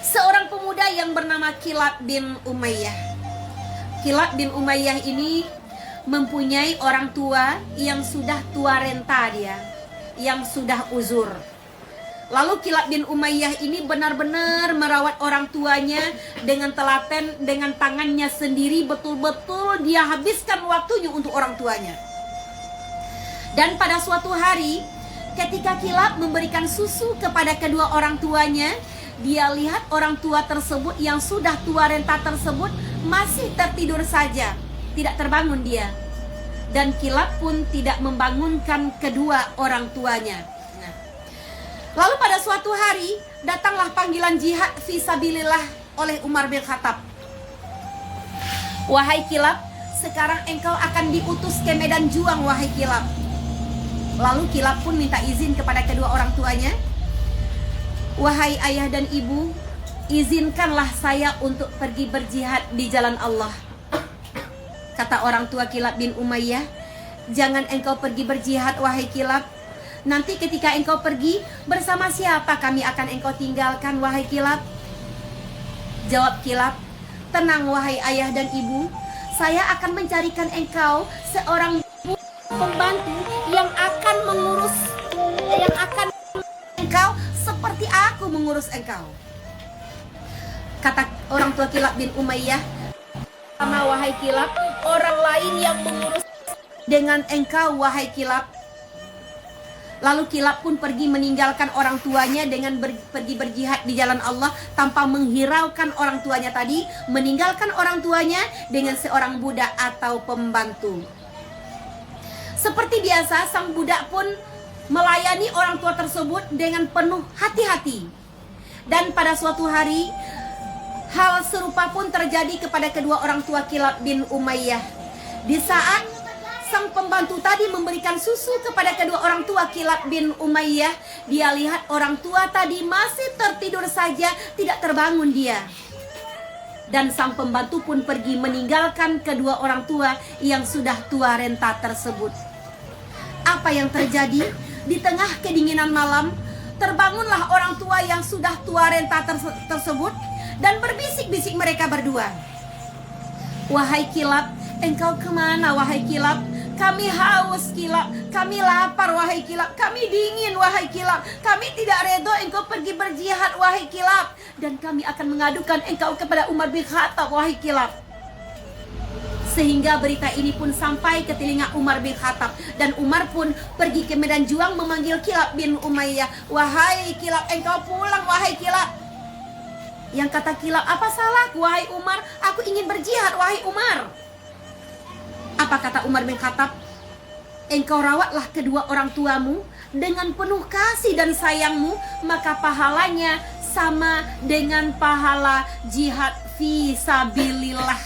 Seorang pemuda yang bernama Kilab bin Umayyah. Kilab bin Umayyah ini mempunyai orang tua yang sudah tua renta dia, yang sudah uzur. Lalu Kilab bin Umayyah ini benar-benar merawat orang tuanya dengan telaten, dengan tangannya sendiri, betul-betul dia habiskan waktunya untuk orang tuanya. Dan pada suatu hari, ketika Kilab memberikan susu kepada kedua orang tuanya, dia lihat orang tua tersebut yang sudah tua renta tersebut masih tertidur saja, tidak terbangun dia. Dan Kilab pun tidak membangunkan kedua orang tuanya. Lalu pada suatu hari, datanglah panggilan jihad fisabilillah oleh Umar bin Khattab. Wahai Kilab, sekarang engkau akan diutus ke medan juang, wahai Kilab. Lalu Kilab pun minta izin kepada kedua orang tuanya. Wahai ayah dan ibu, izinkanlah saya untuk pergi berjihad di jalan Allah. Kata orang tua Kilab bin Umayyah, jangan engkau pergi berjihad, wahai Kilab. Nanti ketika engkau pergi, bersama siapa kami akan engkau tinggalkan, wahai Kilab? Jawab Kilab, tenang wahai ayah dan ibu, saya akan mencarikan engkau seorang pembantu yang akan mengurus, yang akan engkau seperti aku mengurus engkau. Kata orang tua Kilab bin Umayyah, sama wahai Kilab, orang lain yang mengurus dengan engkau, wahai Kilab. Lalu Kilab pun pergi meninggalkan orang tuanya dengan pergi berjihad di jalan Allah tanpa menghiraukan orang tuanya tadi, meninggalkan orang tuanya dengan seorang budak atau pembantu. Seperti biasa, sang budak pun melayani orang tua tersebut dengan penuh hati-hati. Dan pada suatu hari, hal serupa pun terjadi kepada kedua orang tua Kilab bin Umayyah. Di saat sang pembantu tadi memberikan susu kepada kedua orang tua Kilab bin Umayyah, dia lihat orang tua tadi masih tertidur saja, tidak terbangun dia. Dan sang pembantu pun pergi meninggalkan kedua orang tua yang sudah tua renta tersebut. Apa yang terjadi? Di tengah kedinginan malam, terbangunlah orang tua yang sudah tua renta tersebut dan berbisik-bisik mereka berdua. Wahai Kilab, engkau kemana, wahai Kilab? Kami haus, Kilab. Kami lapar, wahai Kilab. Kami dingin, wahai Kilab. Kami tidak redha engkau pergi berjihad, wahai Kilab. Dan kami akan mengadukan engkau kepada Umar bin Khattab, wahai Kilab. Sehingga berita ini pun sampai ke telinga Umar bin Khattab. Dan Umar pun pergi ke medan juang memanggil Kilab bin Umayyah. Wahai Kilab, engkau pulang, wahai Kilab. Yang kata Kilab, apa salahku, wahai Umar? Aku ingin berjihad, wahai Umar. Apa kata Umar bin Khattab? Engkau rawatlah kedua orang tuamu dengan penuh kasih dan sayangmu, maka pahalanya sama dengan pahala jihad fisabilillah.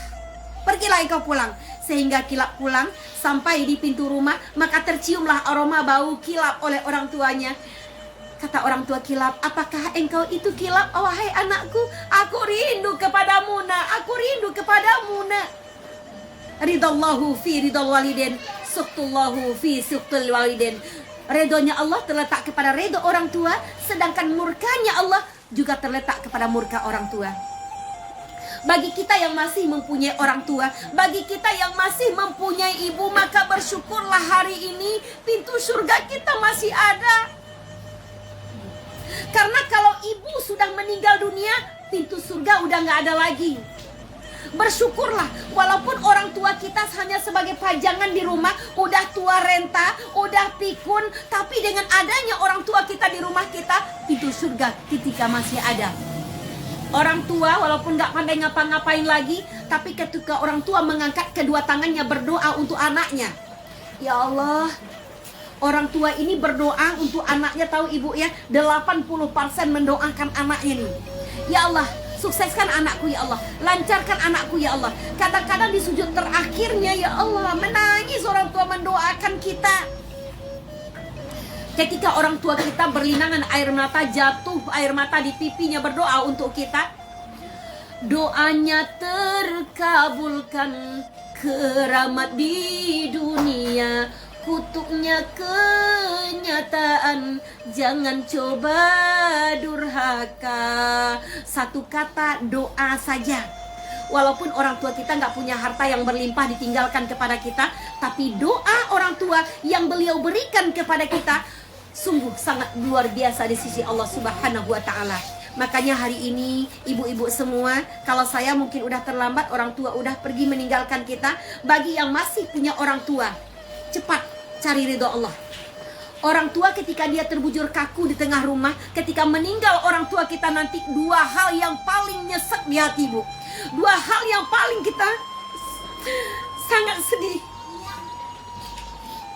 Pergilah engkau pulang. Sehingga Kilab pulang, sampai di pintu rumah, maka terciumlah aroma bau Kilab oleh orang tuanya. Kata orang tua Kilab, apakah engkau itu Kilab? Oh, wahai anakku, aku rindu kepadamu, nak. Aku rindu kepadamu, nak. Ridallahu fi ridal walidin, suqtullahu fi suqtul walidin. Redonya Allah terletak kepada redo orang tua, sedangkan murkanya Allah juga terletak kepada murka orang tua. Bagi kita yang masih mempunyai orang tua, bagi kita yang masih mempunyai ibu, maka bersyukurlah hari ini pintu surga kita masih ada. Karena kalau ibu sudah meninggal dunia, pintu surga udah gak ada lagi. Bersyukurlah, walaupun orang tua kita hanya sebagai pajangan di rumah, udah tua renta, udah pikun, tapi dengan adanya orang tua kita di rumah kita, pintu surga ketika masih ada. Orang tua walaupun gak pandai ngapa-ngapain lagi, tapi ketika orang tua mengangkat kedua tangannya berdoa untuk anaknya, ya Allah, orang tua ini berdoa untuk anaknya, tahu ibu ya, 80% mendoakan anaknya nih. Ya Allah, sukseskan anakku ya Allah, lancarkan anakku ya Allah. Kadang-kadang di sujud terakhirnya ya Allah, menangis orang tua mendoakan kita. Ketika orang tua kita berlinangan air mata, jatuh air mata di pipinya berdoa untuk kita, doanya terkabulkan, keramat di dunia, kutuknya kenyataan, jangan coba durhaka. Satu kata, doa saja. Walaupun orang tua kita nggak punya harta yang berlimpah ditinggalkan kepada kita, tapi doa orang tua yang beliau berikan kepada kita sungguh sangat luar biasa di sisi Allah Subhanahu wa Ta'ala. Makanya hari ini ibu-ibu semua, kalau saya mungkin udah terlambat, orang tua udah pergi meninggalkan kita. Bagi yang masih punya orang tua, cepat cari ridho Allah. Orang tua ketika dia terbujur kaku di tengah rumah, ketika meninggal orang tua kita nanti, dua hal yang paling nyesek di hati, Bu. Dua hal yang paling kita sangat sedih.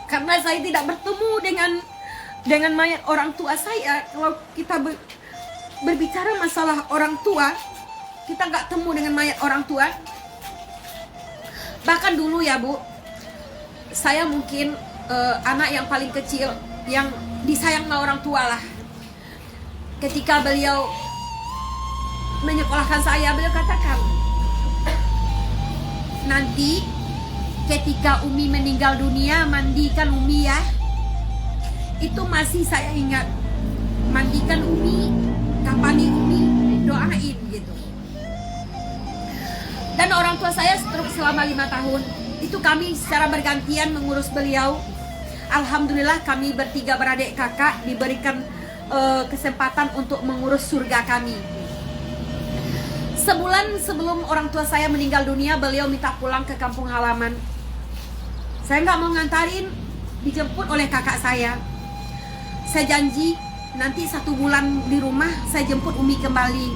Karena saya tidak bertemu dengan mayat orang tua saya. Kalau kita berbicara masalah orang tua, kita nggak temu dengan mayat orang tua. Bahkan dulu ya Bu, saya mungkin anak yang paling kecil yang disayang sama orang tua lah. Ketika beliau menyekolahkan saya, beliau katakan, nanti ketika Umi meninggal dunia, mandikan Umi ya. Itu masih saya ingat. Mandikan Umi, kapani Umi, doain gitu. Dan orang tua saya selama 5 tahun itu kami secara bergantian mengurus beliau. Alhamdulillah kami bertiga beradik kakak diberikan kesempatan untuk mengurus surga kami. Sebulan sebelum orang tua saya meninggal dunia, beliau minta pulang ke kampung halaman. Saya nggak mau ngantarin, dijemput oleh kakak saya. Saya janji nanti 1 bulan di rumah saya jemput Umi kembali.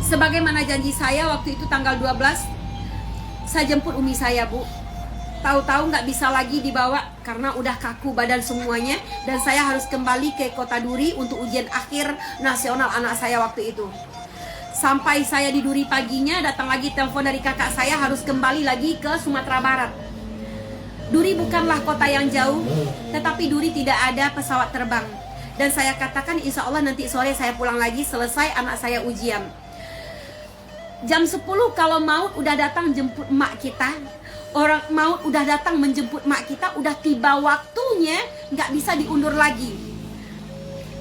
Sebagaimana janji saya waktu itu tanggal 12, saya jemput Umi saya, Bu. Tahu-tahu nggak bisa lagi dibawa karena udah kaku badan semuanya, dan saya harus kembali ke Kota Duri untuk ujian akhir nasional anak saya waktu itu. Sampai saya di Duri paginya, datang lagi telepon dari kakak saya harus kembali lagi ke Sumatera Barat. Duri bukanlah kota yang jauh, tetapi Duri tidak ada pesawat terbang. Dan saya katakan insya Allah nanti sore saya pulang lagi selesai anak saya ujian. Jam 10 kalau maut udah datang jemput emak kita. Orang maut udah datang menjemput emak kita, udah tiba waktunya, nggak bisa diundur lagi.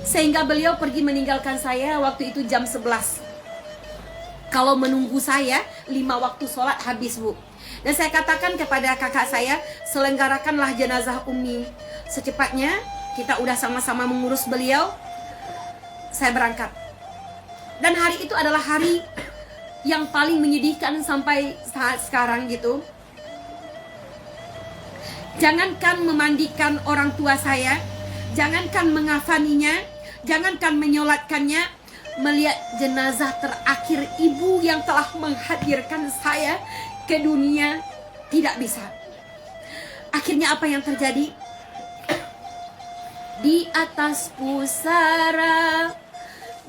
Sehingga beliau pergi meninggalkan saya waktu itu jam 11. Kalau menunggu saya 5 waktu sholat habis, Bu. Dan saya katakan kepada kakak saya, selenggarakanlah jenazah Umi secepatnya. Kita udah sama-sama mengurus beliau. Saya berangkat. Dan hari itu adalah hari yang paling menyedihkan sampai saat sekarang gitu. Jangankan memandikan orang tua saya, jangankan mengafaninya, jangankan menyolatkannya, melihat jenazah terakhir ibu yang telah menghadirkan saya ke dunia tidak bisa. Akhirnya apa yang terjadi? Di atas pusara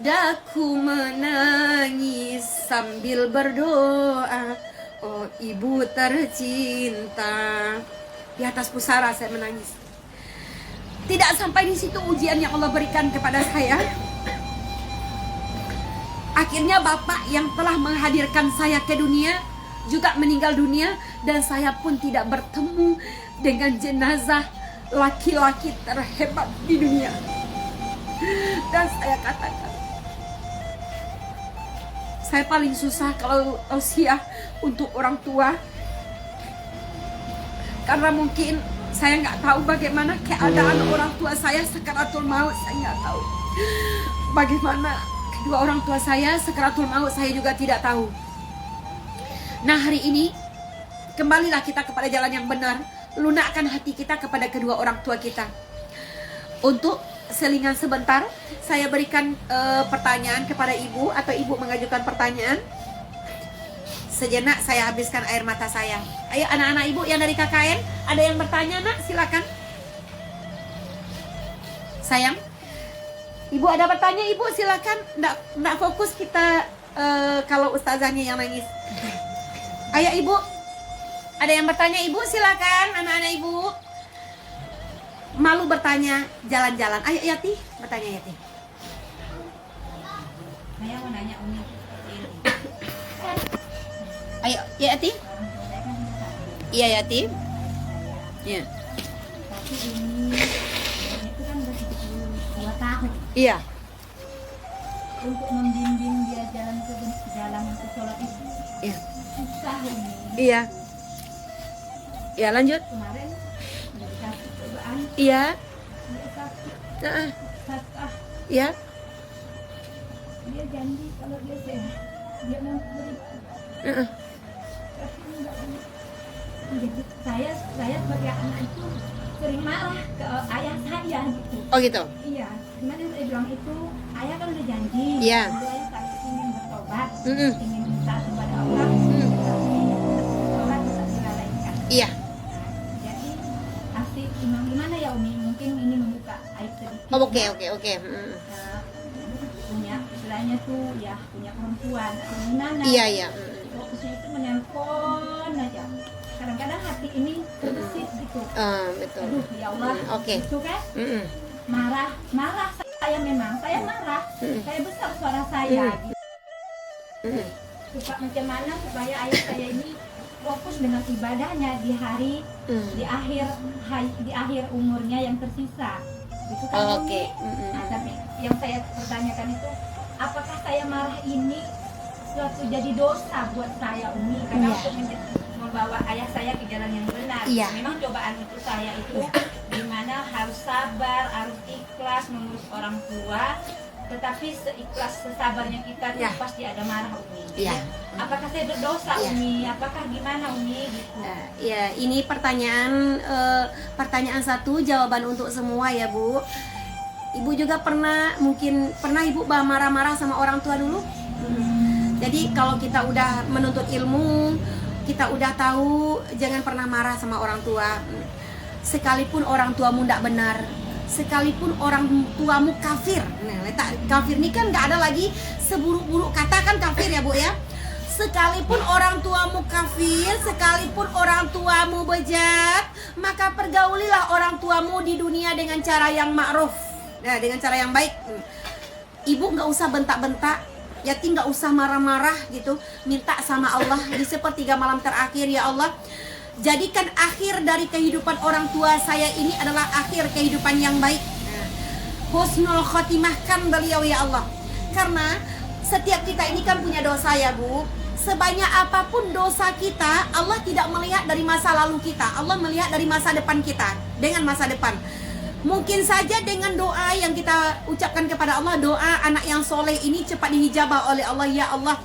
daku menangis sambil berdoa, oh ibu tercinta. Di atas pusara saya menangis. Tidak sampai di situ ujian yang Allah berikan kepada saya. Akhirnya bapak yang telah menghadirkan saya ke dunia juga meninggal dunia, dan saya pun tidak bertemu dengan jenazah laki-laki terhebat di dunia. Dan saya katakan, saya paling susah kalau tausiah untuk orang tua, karena mungkin saya nggak tahu bagaimana keadaan orang tua saya sakaratul maut. Saya nggak tahu bagaimana kedua orang tua saya sakaratul maut, saya juga tidak tahu. Nah hari ini kembalilah kita kepada jalan yang benar, lunakkan hati kita kepada kedua orang tua kita. Untuk selingan sebentar, saya berikan pertanyaan kepada ibu, atau ibu mengajukan pertanyaan. Sejenak saya habiskan air mata saya. Ayo anak-anak ibu yang dari KKN, ada yang bertanya nak? Silakan. Sayang, ibu ada bertanya ibu, silakan. Nggak fokus kita kalau ustazahnya yang nangis. Ayo ibu, ada yang bertanya ibu, silakan anak-anak ibu. malu bertanya jalan-jalan. Ayo Yati, bertanya Yati. Saya mau nanya Umi. Ayo Yati. Iya Yati. Iya. Tapi ini itu kan udah 72 tahun. Iya. Untuk membimbing dia jalan ke sholat itu Iya. susah Umi. Iya. Ya lanjut. Kemarin udah dikasih cobaan, Iya. dia sakit, Nah, sakit. iya. Dia janji kalau dia sehat dia mau beri. Heeh. Tapi enggak Umi. Jadi saya sebagai anak itu sering marah ke ayah saya gitu. Oh gitu. Iya, cuman yang saya bilang itu ayah kan udah janji. Iya. Dulu ayah kan ingin bertobat, Mm-mm. ingin minta kepada Allah. Mm. Sholat tetap dilalaikan. Iya. Nah, jadi pasti gimana ya Umi? Mungkin ini membuka aib sedikit. Oh, oke. Mm. Nah, punya istilahnya tuh ya punya perempuan atau gimana? Iya, iya. Fokusnya itu menelpon aja. Kadang-kadang hati ini terbesit gitu. Betul. Aduh ya Allah. Oke. Gitu kan? Mm-mm. Marah saya memang, saya marah, saya besar suara saya gitu. Mm-mm. Suka macam mana supaya ayah saya ini fokus dengan ibadahnya di hari di akhir umurnya yang tersisa gitu kan. Oh, oke. Umi? Nah, tapi yang saya pertanyakan itu apakah saya marah ini suatu jadi dosa buat saya Umi karena Iya. untuk membawa ayah saya ke jalan yang benar. Iya. Memang cobaan itu saya itu dimana harus sabar, harus ikhlas mengurus orang tua, tetapi seikhlas sesabarnya kita tuh Iya. pasti ada marah Umi. Iya. Apakah saya berdosa Iya. Umi? Apakah gimana Umi gitu? Ya, ini pertanyaan satu, jawaban untuk semua ya Bu. Ibu juga pernah Ibu marah-marah sama orang tua dulu. Jadi kalau kita udah menuntut ilmu, kita udah tahu jangan pernah marah sama orang tua. Sekalipun orang tuamu tidak benar, sekalipun orang tuamu kafir. Nah, letak kafir ini kan nggak ada lagi seburuk-buruk kata kan kafir ya Bu ya. Sekalipun orang tuamu kafir, sekalipun orang tuamu bejat, maka pergaulilah orang tuamu di dunia dengan cara yang ma'ruf. Nah, dengan cara yang baik. Ibu nggak usah bentak-bentak, Yati nggak usah marah-marah gitu. Minta sama Allah di sepertiga malam terakhir, ya Allah, jadikan akhir dari kehidupan orang tua saya ini adalah akhir kehidupan yang baik. Husnul khotimahkan beliau ya Allah. Karena setiap kita ini kan punya dosa ya Bu. Sebanyak apapun dosa kita, Allah tidak melihat dari masa lalu kita, Allah melihat dari masa depan kita. Dengan masa depan, mungkin saja dengan doa yang kita ucapkan kepada Allah, doa anak yang soleh ini cepat dihijabah oleh Allah. Ya Allah,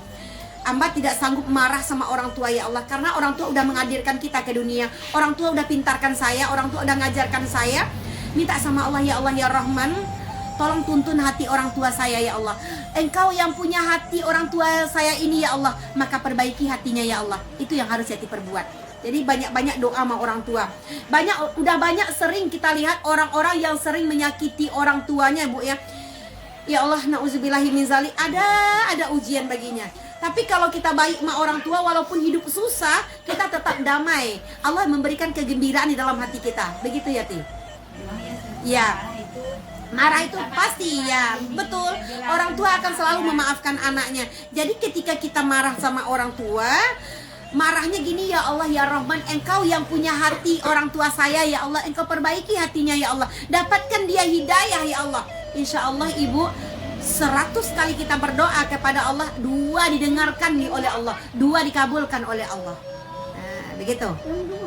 hamba tidak sanggup marah sama orang tua ya Allah, karena orang tua udah menghadirkan kita ke dunia, orang tua udah pintarkan saya, orang tua udah ngajarkan saya. Minta sama Allah, ya Allah ya Rahman, tolong tuntun hati orang tua saya ya Allah. Engkau yang punya hati orang tua saya ini ya Allah, maka perbaiki hatinya ya Allah. Itu yang harus Yati perbuat. Jadi banyak-banyak doa sama orang tua. Udah banyak sering kita lihat orang-orang yang sering menyakiti orang tuanya Bu ya. Ya Allah, na'udzubillahi min zalik. Ada ujian baginya. Tapi kalau kita baik sama orang tua, walaupun hidup susah, kita tetap damai. Allah memberikan kegembiraan di dalam hati kita. Begitu ya Ti? Ya. Marah itu pasti ya, betul. Orang tua akan selalu memaafkan anaknya. Jadi ketika kita marah sama orang tua, marahnya gini, ya Allah ya Rahman, Engkau yang punya hati orang tua saya ya Allah, Engkau perbaiki hatinya ya Allah, dapatkan dia hidayah ya Allah. Insya Allah Ibu, 100 kali kita berdoa kepada Allah, 2 didengarkan nih oleh Allah, 2 dikabulkan oleh Allah. Nah, begitu.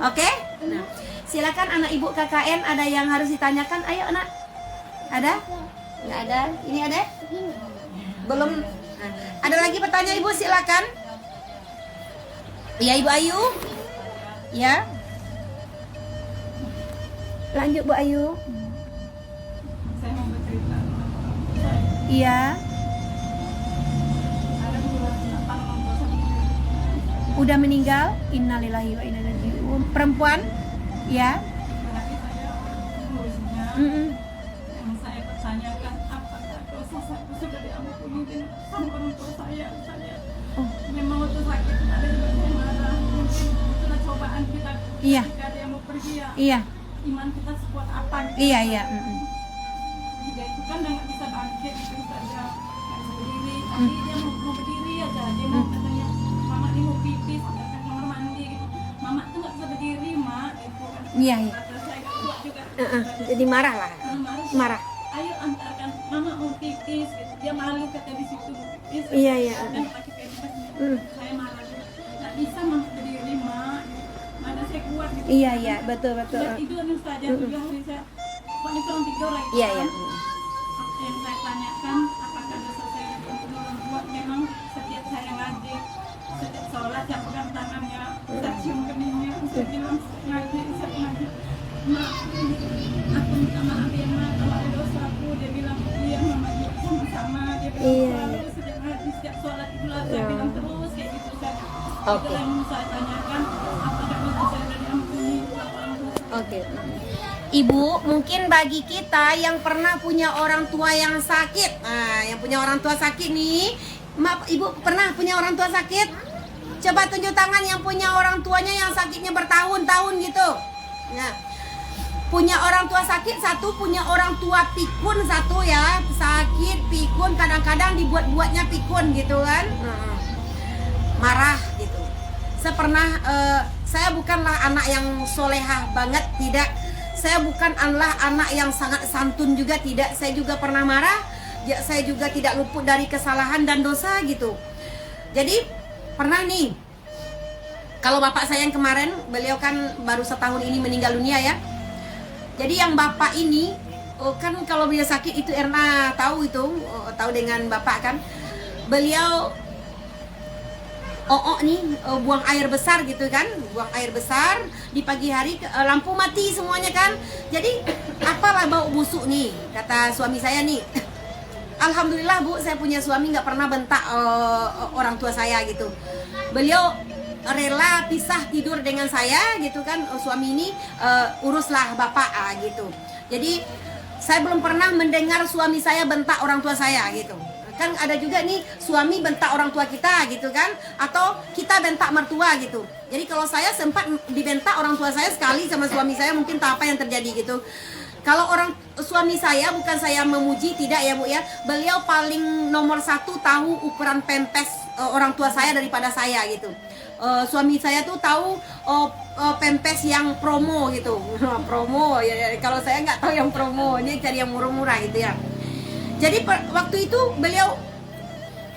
Oke? Nah, silakan anak Ibu KKN, ada yang harus ditanyakan? Ayo anak. Ada? Nggak ada? Ini ada? Belum? Nah, ada lagi pertanyaan Ibu, silakan. Iya Ibu Ayu. Ya. Lanjut Bu Ayu. Saya mau bercerita. Iya. Ada 28 orang tua saya. Udah meninggal? Innalillahi wa inna ilaihi raji'un. Perempuan? Ya. Berarti saya urusannya. Yang saya pertanyakan, apakah dosa saya sudah diampuni sama orang tua saya? Memang waktu sakit ada juga saya marah. Mungkin itulah cobaan kita Iya. ketika dia mau pergi ya. Iya. iman kita sekuat apa gitu. Iya, iya. Dia itu kan udah nggak bisa bangkit gitu saja, nggak bisa berdiri. Tapi dia mau berdiri aja, dia mau katanya mama ini mau pipis, sampai ke kamar mandi gitu. Mama tuh nggak bisa berdiri mak, gitu kan. Iya, iya. Kata saya nggak kuat juga. Jadi marah lah. Marah. Ayo antarkan mama mau pipis gitu. Dia malu kata di situ mau pipis. Iya, iya. Dan pakai pempes. Saya marah juga. Nggak bisa mama berdiri mak. Mana saya kuat gitu. Iya, iya, betul. Sudah tidur nih saja 3 hari saya. Pokoknya kurang tidur lagi. Iya, iya. Yang saya tanyakan apakah dosa saya yang orang buat memang setiap saya ngaji, setiap sholat saya pegang tangannya, saya cium keningnya, saya bilang ngaji, saya ngaji. Mak, aku minta maaf ya mak kalau ada dosa aku. Dia bilang iya mama juga sama-sama. Dia bilang selalu setiap ngaji, setiap sholat itulah saya bilang terus kayak gitu saja. Itu yang saya tanyakan apakah dosa saya dari ampuni atau orang tua saya. Oke. Ibu, mungkin bagi kita yang pernah punya orang tua yang sakit, nah, yang punya orang tua sakit nih, maaf, ibu pernah punya orang tua sakit? Coba tunjuk tangan yang punya orang tuanya yang sakitnya bertahun-tahun gitu. Nah, punya orang tua sakit satu, punya orang tua pikun satu ya, sakit pikun, kadang-kadang dibuat-buatnya pikun gitu kan, marah gitu. Saya bukanlah anak yang solehah banget, tidak. Saya bukan anak yang sangat santun juga, tidak. Saya juga pernah marah, saya juga tidak luput dari kesalahan dan dosa gitu. Jadi pernah nih, kalau bapak saya yang kemarin, beliau kan baru setahun ini meninggal dunia ya. Jadi yang bapak ini, kan kalau beliau sakit itu Erna tahu dengan bapak kan, beliau nih buang air besar gitu kan, buang air besar di pagi hari, lampu mati semuanya kan. Jadi apalah bau busuk nih, kata suami saya nih. Alhamdulillah Bu, saya punya suami nggak pernah bentak orang tua saya gitu. Beliau rela pisah tidur dengan saya gitu kan, suami ini uruslah bapak gitu. Jadi saya belum pernah mendengar suami saya bentak orang tua saya gitu. Kan ada juga nih suami bentak orang tua kita gitu kan, atau kita bentak mertua gitu. Jadi kalau saya sempat dibentak orang tua saya sekali sama suami saya, mungkin tak apa yang terjadi gitu. Kalau suami saya, bukan saya memuji, tidak ya Bu ya, beliau paling nomor 1 tahu ukuran pempes orang tua saya daripada saya gitu. Suami saya tuh tahu pempes yang promo gitu. Promo ya, kalau saya nggak tahu yang promo, ini cari yang murah-murah gitu ya. Jadi waktu itu beliau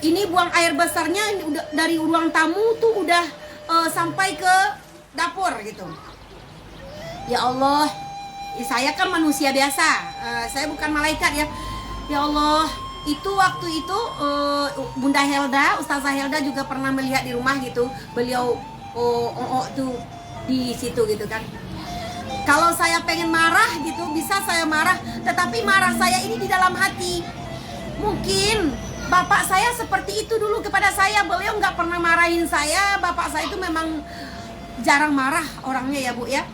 ini buang air besarnya dari ruang tamu tuh udah sampai ke dapur gitu. Ya Allah, saya kan manusia biasa, saya bukan malaikat ya. Ya Allah, itu waktu itu Bunda Helda, Ustazah Helda juga pernah melihat di rumah gitu. Beliau tuh di situ gitu kan. Kalau saya pengen marah gitu, bisa saya marah, tetapi marah saya ini di dalam hati. Mungkin bapak saya seperti itu dulu kepada saya, beliau nggak pernah marahin saya. Bapak saya itu memang jarang marah orangnya ya Bu ya.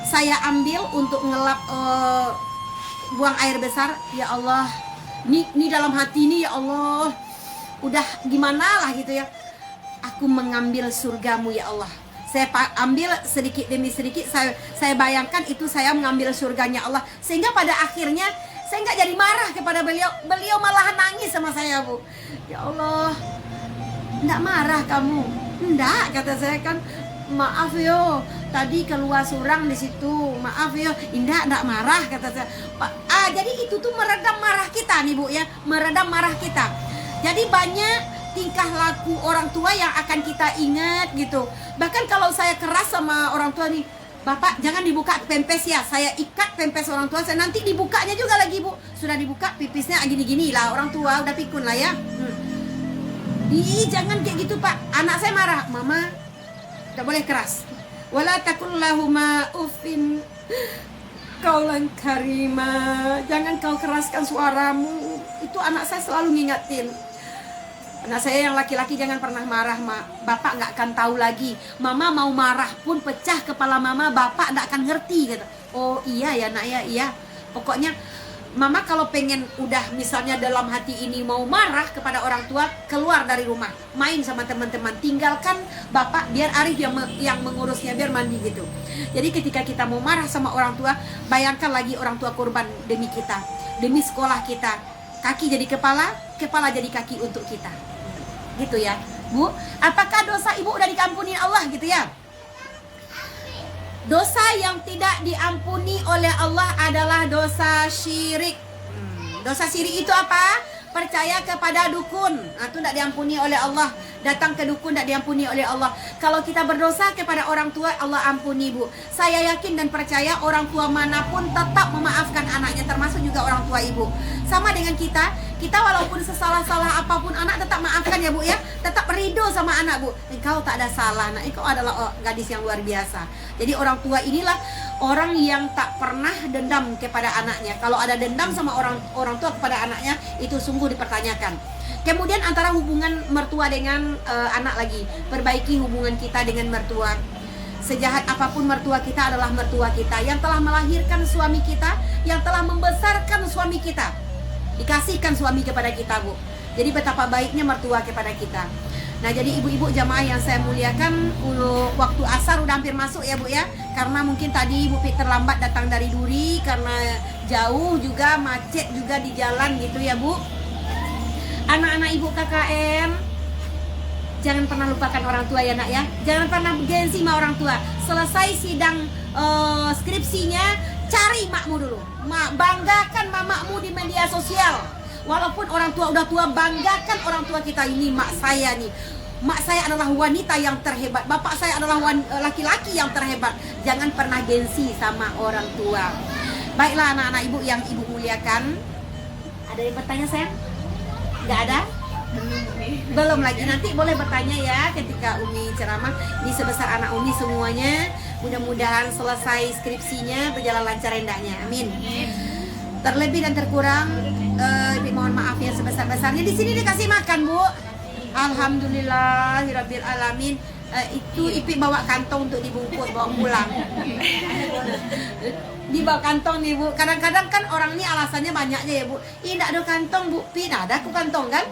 Saya ambil untuk ngelap buang air besar, ya Allah, ini dalam hati ini ya Allah, udah gimana lah gitu ya. Aku mengambil surgamu ya Allah. Saya ambil sedikit demi sedikit, saya bayangkan itu saya mengambil surganya Allah. Sehingga pada akhirnya saya nggak jadi marah kepada beliau. Beliau malah nangis sama saya Bu. Ya Allah, nggak marah kamu? Nggak, kata saya kan. Maaf yo, tadi keluar surang di situ. Maaf yo, nggak marah kata saya. Jadi itu tuh meredam marah kita nih Bu ya, meredam marah kita. Jadi banyak tingkah laku orang tua yang akan kita ingat gitu. Bahkan kalau saya keras sama orang tua nih, Bapak jangan dibuka pempes ya, saya ikat pempes orang tua saya, nanti dibukanya juga lagi Bu. Sudah dibuka pipisnya gini-gini lah, orang tua udah pikun lah ya. Ih, jangan kayak gitu Pak. Anak saya marah, Mama tidak boleh keras. Wala takul lahuma uffin kaulan karima. Jangan kau keraskan suaramu. Itu anak saya selalu ngingetin. Anak saya yang laki-laki jangan pernah marah, Bapak nggak akan tahu lagi. Mama mau marah pun pecah kepala Mama, Bapak nggak akan ngerti gitu. Oh iya ya nak ya, iya. Pokoknya Mama kalau pengen udah misalnya dalam hati ini mau marah kepada orang tua, keluar dari rumah, main sama teman-teman, tinggalkan bapak biar Arif yang mengurusnya, biar mandi gitu. Jadi ketika kita mau marah sama orang tua, bayangkan lagi orang tua korban demi kita, demi sekolah kita. Kaki jadi kepala, kepala jadi kaki untuk kita. Gitu ya, Bu. Apakah dosa ibu udah diampuni Allah gitu ya? Dosa yang tidak diampuni oleh Allah adalah dosa syirik. Dosa syirik itu apa? Percaya kepada dukun, itu tidak diampuni oleh Allah. Datang ke dukun tidak diampuni oleh Allah. Kalau kita berdosa kepada orang tua, Allah ampuni, Bu. Saya yakin dan percaya orang tua manapun tetap memaafkan anaknya, termasuk juga orang tua ibu. Sama dengan kita walaupun sesalah-salah apapun anak tetap maafkan ya Bu ya. Tetap ridho sama anak, Bu. Engkau tak ada salah, nak. Engkau adalah gadis yang luar biasa. Jadi orang tua inilah orang yang tak pernah dendam kepada anaknya. Kalau ada dendam sama orang tua kepada anaknya, itu sungguh dipertanyakan. Kemudian antara hubungan mertua dengan anak lagi, perbaiki hubungan kita dengan mertua. Sejahat apapun mertua kita adalah mertua kita yang telah melahirkan suami kita, yang telah membesarkan suami kita, dikasihkan suami kepada kita, Bu. Jadi betapa baiknya mertua kepada kita. Nah, jadi ibu-ibu jamaah yang saya muliakan, waktu asar udah hampir masuk ya Bu ya. Karena mungkin tadi Bu Pi terlambat datang dari Duri karena jauh juga, macet juga di jalan gitu ya Bu. Anak-anak ibu KKN, jangan pernah lupakan orang tua ya nak ya. Jangan pernah gengsi sama orang tua. Selesai sidang skripsinya, cari makmu dulu. Banggakan mamamu di media sosial. Walaupun orang tua udah tua, banggakan orang tua kita. Ini mak saya nih. Mak saya adalah wanita yang terhebat. Bapak saya adalah laki-laki yang terhebat. Jangan pernah gengsi sama orang tua. Baiklah anak-anak ibu yang ibu muliakan. Ada yang bertanya sayang? Nggak ada? Belum lagi, nanti boleh bertanya ya ketika Umi ceramah. Ini sebesar anak Umi semuanya. Mudah-mudahan selesai skripsinya berjalan lancar hendaknya. Amin. Terlebih dan terkurang, mohon maaf ya sebesar-besarnya. Di sini dikasih makan Bu. Alhamdulillahirabbil alamin. Itu Ipi bawa kantong untuk dibungkus, bawa pulang. Dibawa kantong nih Bu. Kadang-kadang kan orang ini alasannya banyaknya ya Bu. Ih, enggak ada kantong Bu Pi. Nah, ada aku kantong kan.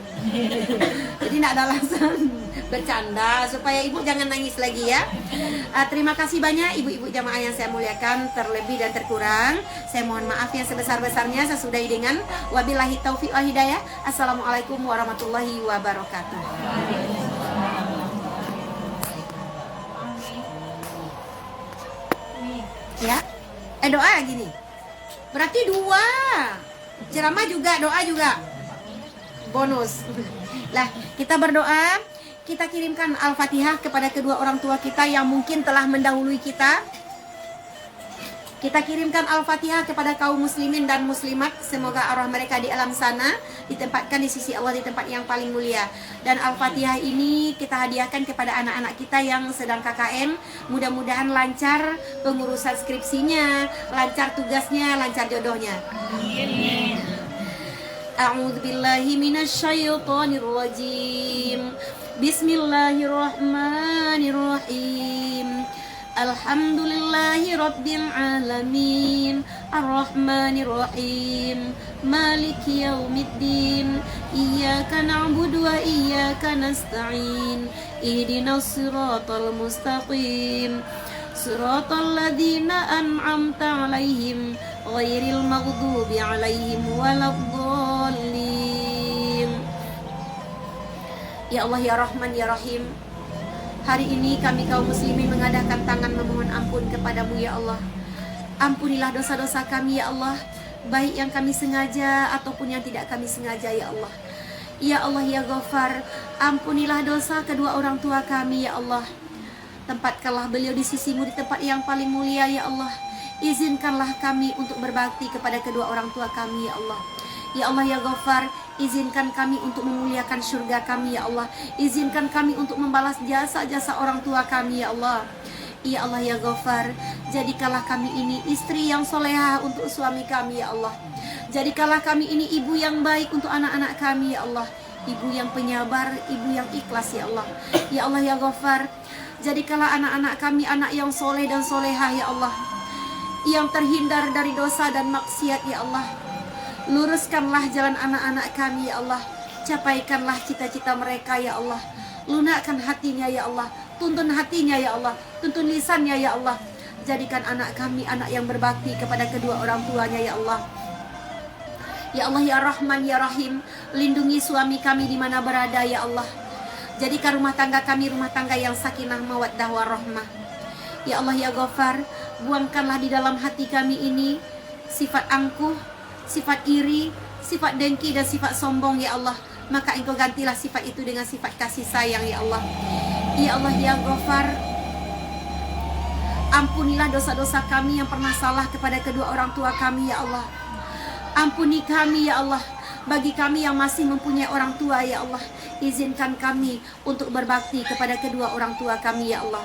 Jadi enggak ada alasan. Bercanda supaya ibu jangan nangis lagi ya. Terima kasih banyak ibu-ibu jamaah yang saya muliakan. Terlebih dan terkurang saya mohon maaf yang sebesar-besarnya. Saya sudahi dengan wabillahi taufiq wal hidayah. Assalamualaikum warahmatullahi wabarakatuh. Ya, doa gini. Berarti 2. Ceramah juga, doa juga. Bonus. Lah, kita berdoa. Kita kirimkan Al-Fatihah kepada kedua orang tua kita yang mungkin telah mendahului kita. Kita kirimkan Al-Fatihah kepada kaum muslimin dan muslimat. Semoga arwah mereka di alam sana ditempatkan di sisi Allah di tempat yang paling mulia. Dan Al-Fatihah ini kita hadiahkan kepada anak-anak kita yang sedang KKN. Mudah-mudahan lancar pengurusan skripsinya, lancar tugasnya, lancar jodohnya. A'udzubillahi minasyaitonirrajim. Bismillahirrahmanirrahim. Alhamdulillahi rabbil alamin. Ar-Rahmanirrahim. Maliki yaumiddin. Iyyaka na'budu wa iyyaka nasta'in. Ihdinas siratal mustaqim. Siratal ladzina an'amta 'alaihim ghairil maghdubi 'alaihim waladdallin. Ya Allah ya Rahman ya Rahim. Hari ini kami kaum muslimin mengadakan tangan memohon ampun kepadamu ya Allah. Ampunilah dosa-dosa kami ya Allah, baik yang kami sengaja ataupun yang tidak kami sengaja ya Allah. Ya Allah ya Ghafar, ampunilah dosa kedua orang tua kami ya Allah. Tempatkanlah beliau di sisimu di tempat yang paling mulia ya Allah. Izinkanlah kami untuk berbakti kepada kedua orang tua kami ya Allah. Ya Allah ya Ghafar, izinkan kami untuk memuliakan surga kami ya Allah. Izinkan kami untuk membalas jasa-jasa orang tua kami ya Allah. Ya Allah ya Ghafar, jadikanlah kami ini istri yang solehah untuk suami kami ya Allah. Jadikanlah kami ini ibu yang baik untuk anak-anak kami ya Allah. Ibu yang penyabar, ibu yang ikhlas ya Allah. Ya Allah ya Ghafar, jadikanlah anak-anak kami anak yang soleh dan solehah ya Allah, yang terhindar dari dosa dan maksiat ya Allah. Luruskanlah jalan anak-anak kami ya Allah. Capaikanlah cita-cita mereka ya Allah. Lunakkan hatinya ya Allah. Tuntun hatinya ya Allah. Tuntun lisannya ya Allah. Jadikan anak kami anak yang berbakti kepada kedua orang tuanya ya Allah. Ya Allah ya Rahman ya Rahim, lindungi suami kami di mana berada ya Allah. Jadikan rumah tangga kami rumah tangga yang sakinah mawaddah warahmah. Ya Allah ya Ghafar, buangkanlah di dalam hati kami ini sifat angkuh, sifat iri, sifat dengki dan sifat sombong ya Allah. Maka Engkau gantilah sifat itu dengan sifat kasih sayang ya Allah. Ya Allah ya Ghafar, ampunilah dosa-dosa kami yang pernah salah kepada kedua orang tua kami ya Allah. Ampuni kami ya Allah. Bagi kami yang masih mempunyai orang tua ya Allah, izinkan kami untuk berbakti kepada kedua orang tua kami ya Allah.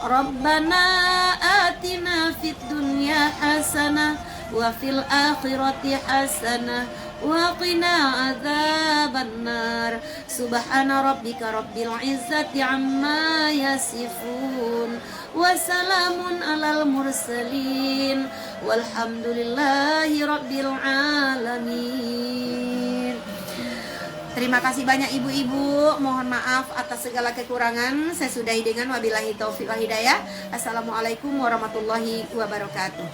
Rabbana atina fid dunya hasanah wa fil akhirati hasanah wa qina adzabannar. Subhana rabbika rabbil izzati amma yasifun wa salamun alal mursalin walhamdulillahi rabbil alamin. Terima kasih banyak ibu-ibu. Mohon maaf atas segala kekurangan. Saya sudahi dengan wabillahi taufiq wal hidayah. Assalamualaikum warahmatullahi wabarakatuh.